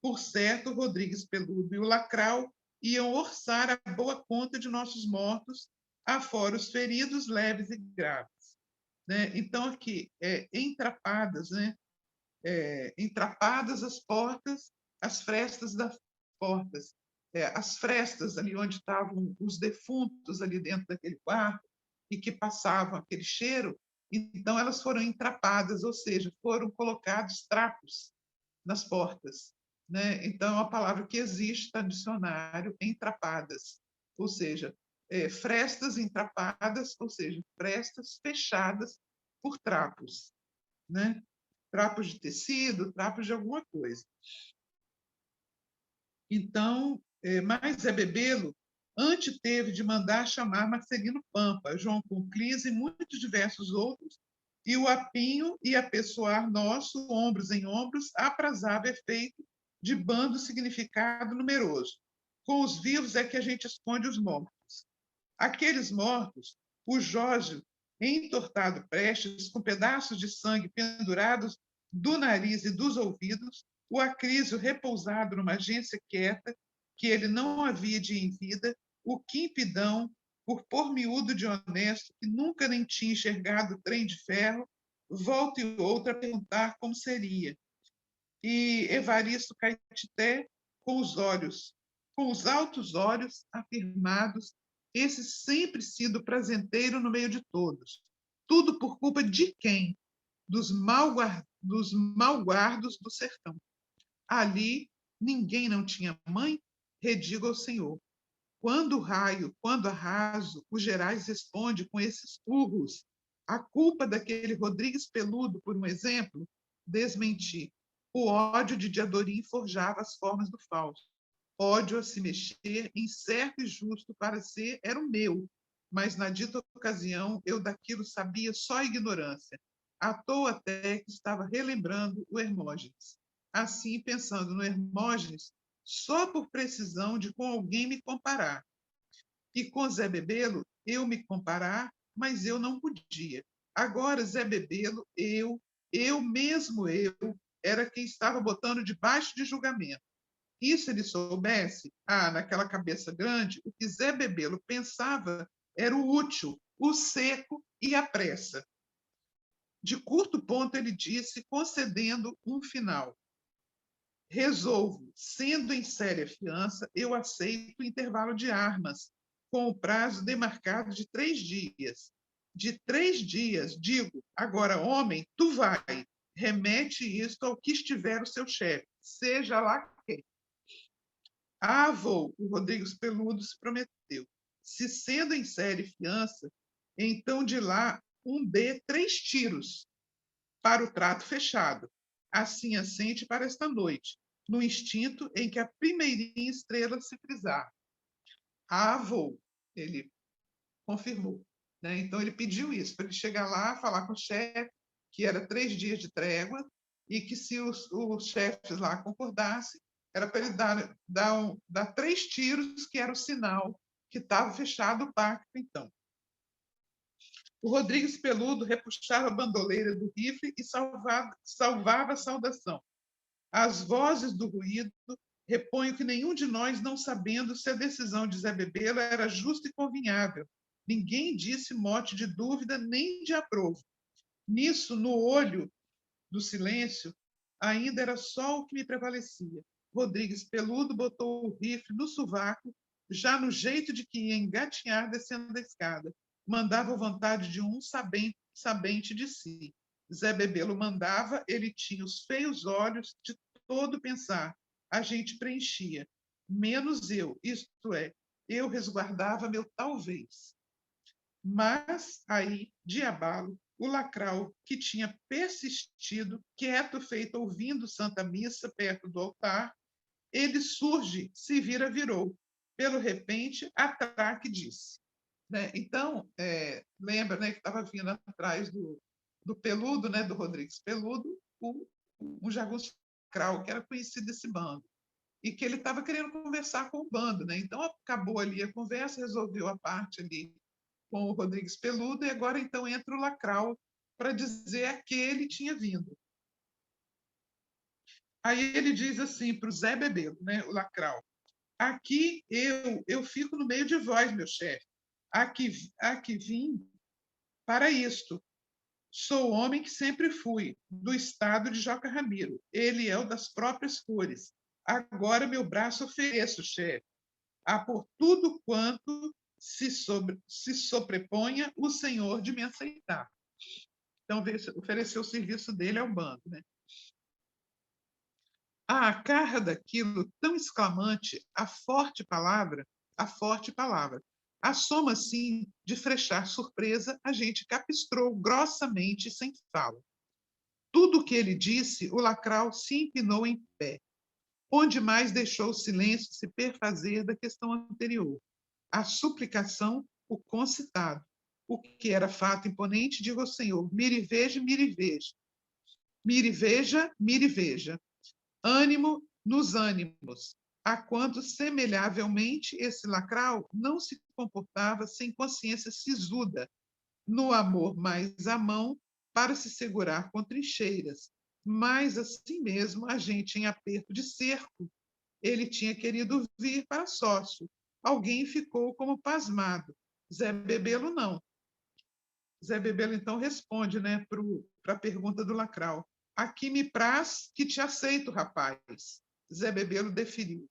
Por certo, Rodrigues Peludo e o Lacral iam orçar a boa conta de nossos mortos, afora os feridos leves e graves. Né? Então, aqui, entrapadas, né? Entrapadas as portas, as frestas das portas, as frestas ali onde estavam os defuntos ali dentro daquele quarto e que passavam aquele cheiro, então elas foram entrapadas, ou seja, foram colocados trapos nas portas. Né? Então, é uma palavra que existe, está no dicionário, entrapadas, ou seja, frestas entrapadas, ou seja, frestas fechadas por trapos, né? Trapos de tecido, trapos de alguma coisa. Então, mas Zé Bebelo antes teve de mandar chamar Marcelino Pampa, João Conclis e muitos diversos outros, e o apinho e apessoar nosso, ombros em ombros, aprazava efeito de bando significado numeroso. Com os vivos é que a gente esconde os mortos. Aqueles mortos, o Jorge, entortado prestes, com pedaços de sangue pendurados do nariz e dos ouvidos, o Acrísio repousado numa agência quieta, que ele não havia de ir em vida, o Quimpidão, por pôr miúdo de honesto, que nunca nem tinha enxergado o trem de ferro, volta e outra a perguntar como seria. E Evaristo Caetité, com os altos olhos afirmados, esse sempre sido prazenteiro no meio de todos. Tudo por culpa de quem? Dos malguardos do sertão. Ali, ninguém não tinha mãe, redigo ao Senhor. Quando raio, quando arraso, os Gerais responde com esses urros. A culpa daquele Rodrigues Peludo, por um exemplo, desmenti. O ódio de Diadorim forjava as formas do Fausto. Ódio a se mexer, incerto e justo para ser, era o meu, mas na dita ocasião eu daquilo sabia só a ignorância. À toa até que estava relembrando o Hermógenes. Assim, pensando no Hermógenes, só por precisão de com alguém me comparar. E com Zé Bebelo, eu me comparar, mas eu não podia. Agora, Zé Bebelo, eu mesmo era quem estava botando debaixo de julgamento. E se ele soubesse, naquela cabeça grande, o que Zé Bebelo pensava era o útil, o seco e a pressa. De curto ponto, ele disse, concedendo um final. Resolvo, sendo em séria fiança, eu aceito o intervalo de armas, com o prazo demarcado de 3 dias. De 3 dias, digo, agora, homem, tu vai, remete isto ao que estiver o seu chefe, seja lá quem. Vou, o Rodrigues Peludo se prometeu. Se sendo em séria fiança, então de lá dê 3 tiros para o trato fechado. Assim assente para esta noite, no instinto em que a primeirinha estrela se frisar. Vou, ele confirmou. Né? Então, ele pediu isso, para ele chegar lá, falar com o chefe, que era 3 dias de trégua, e que se os chefes lá concordassem, era para ele dar 3 tiros, que era o sinal que estava fechado o pacto, então. O Rodrigues Peludo repuxava a bandoleira do rifle e salvava a saudação. As vozes do ruído reponho que nenhum de nós não sabendo se a decisão de Zé Bebelo era justa e convinhável. Ninguém disse mote de dúvida nem de aprovo. Nisso, no olho do silêncio, ainda era só o que me prevalecia. Rodrigues Peludo botou o rifle no sovaco, já no jeito de que ia engatinhar descendo a escada. Mandava a vontade de um sabente de si. Zé Bebelo mandava, ele tinha os feios olhos de todo pensar. A gente preenchia, menos eu, isto é, eu resguardava meu talvez. Mas aí, de abalo, o Lacral, que tinha persistido, quieto feito ouvindo Santa Missa perto do altar, ele surge, se vira, virou. Pelo repente, atraque disse. Né? Então, lembra, né, que estava vindo atrás do Peludo, né, do Rodrigues Peludo, um jagunço Lacral, que era conhecido desse bando, e que ele estava querendo conversar com o bando. Né? Então, acabou ali a conversa, resolveu a parte ali com o Rodrigues Peludo, e agora, então, entra o Lacral para dizer a que ele tinha vindo. Aí ele diz assim para o Zé Bebelo, né, o Lacral: aqui eu fico no meio de vós, meu chefe. Aqui vim para isto. Sou o homem que sempre fui, do estado de Joca Ramiro. Ele é o das próprias cores. Agora meu braço ofereço, chefe, a por tudo quanto se sobreponha o senhor de me aceitar. Então, ofereceu o serviço dele ao bando, né? A carga daquilo tão exclamante, a forte palavra, a soma, assim, de frechar surpresa, a gente capistrou grossamente, sem fala. Tudo o que ele disse, o Lacral se empinou em pé, onde mais deixou o silêncio se perfazer da questão anterior. A suplicação, o concitado, o que era fato imponente, digo ao Senhor: mire e veja, mire e veja. Mire e veja, mire e veja. Ânimo nos ânimos, a quanto, semelhavelmente, esse Lacral não se comportava sem consciência sisuda, no amor mais à mão, para se segurar com trincheiras, mas, assim mesmo, a gente em aperto de cerco, ele tinha querido vir para sócio. Alguém ficou como pasmado. Zé Bebelo não. Zé Bebelo, então, responde, né, para a pergunta do Lacral: aqui me praz que te aceito, rapaz. Zé Bebelo deferiu: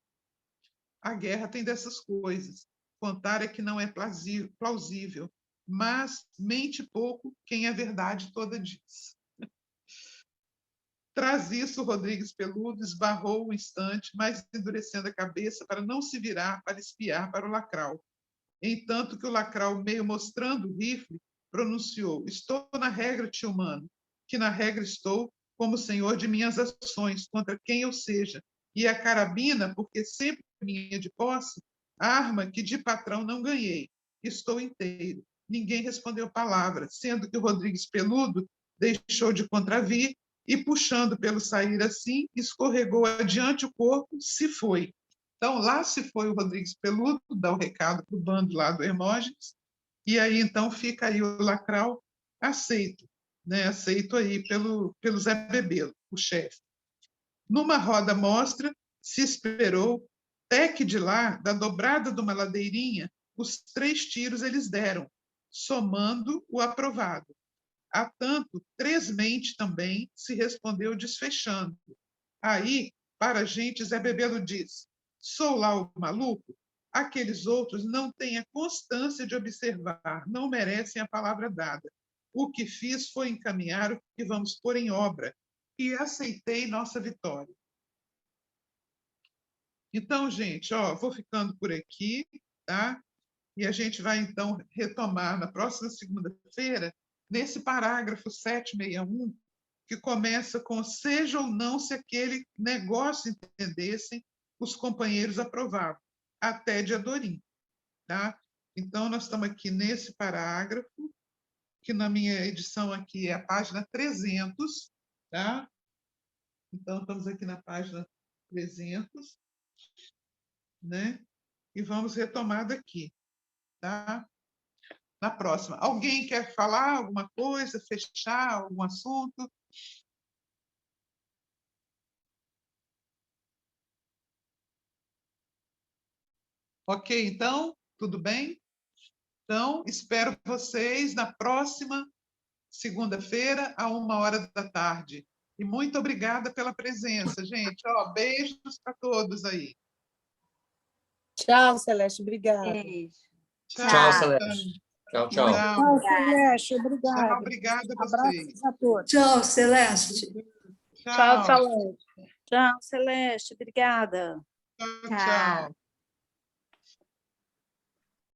a guerra tem dessas coisas. Contar é que não é plausível, mas mente pouco quem a verdade toda diz. Traz isso, Rodrigues Peludo esbarrou um instante, mas endurecendo a cabeça para não se virar para espiar para o Lacral. Entanto que o Lacral, meio mostrando o rifle, pronunciou: estou na regra, tio Mano, que na regra estou como senhor de minhas ações, contra quem eu seja, e a carabina, porque sempre minha de posse, arma que de patrão não ganhei. Estou inteiro. Ninguém respondeu palavra, sendo que o Rodrigues Peludo deixou de contravir e, puxando pelo sair assim, escorregou adiante o corpo, se foi. Então, lá se foi o Rodrigues Peludo, dá o recado para o bando lá do Hermógenes, e aí, então, fica aí o Lacral aceito, né? Aceito aí pelo Zé Bebelo, o chefe. Numa roda mostra, se esperou, até que de lá, da dobrada de uma ladeirinha, os 3 tiros eles deram, somando o aprovado. A tanto, 3mente também se respondeu desfechando. Aí, para a gente, Zé Bebelo diz: sou lá o maluco? Aqueles outros não têm a constância de observar, não merecem a palavra dada. O que fiz foi encaminhar o que vamos pôr em obra, e aceitei nossa vitória. Então, gente, vou ficando por aqui, tá? E a gente vai, então, retomar na próxima segunda-feira, nesse parágrafo 761, que começa com: seja ou não se aquele negócio entendessem os companheiros aprovavam, até de Adorim. Tá? Então, nós estamos aqui nesse parágrafo, que na minha edição aqui é a página 300. Tá? Então, estamos aqui na página 300, né? E vamos retomar daqui. Tá? Na próxima. Alguém quer falar alguma coisa, fechar algum assunto? Ok, então, tudo bem? Então, espero vocês na próxima segunda-feira, à 13h. E muito obrigada pela presença, gente. Beijos para todos aí. Tchau, Celeste, obrigada. Beijo. Tchau, Celeste. Tchau, tchau. Tchau, Celeste, obrigada. Tchau, obrigada a vocês. Abraços a todos. Tchau, Celeste. Tchau, Celeste. Tchau, Celeste, obrigada. Tchau.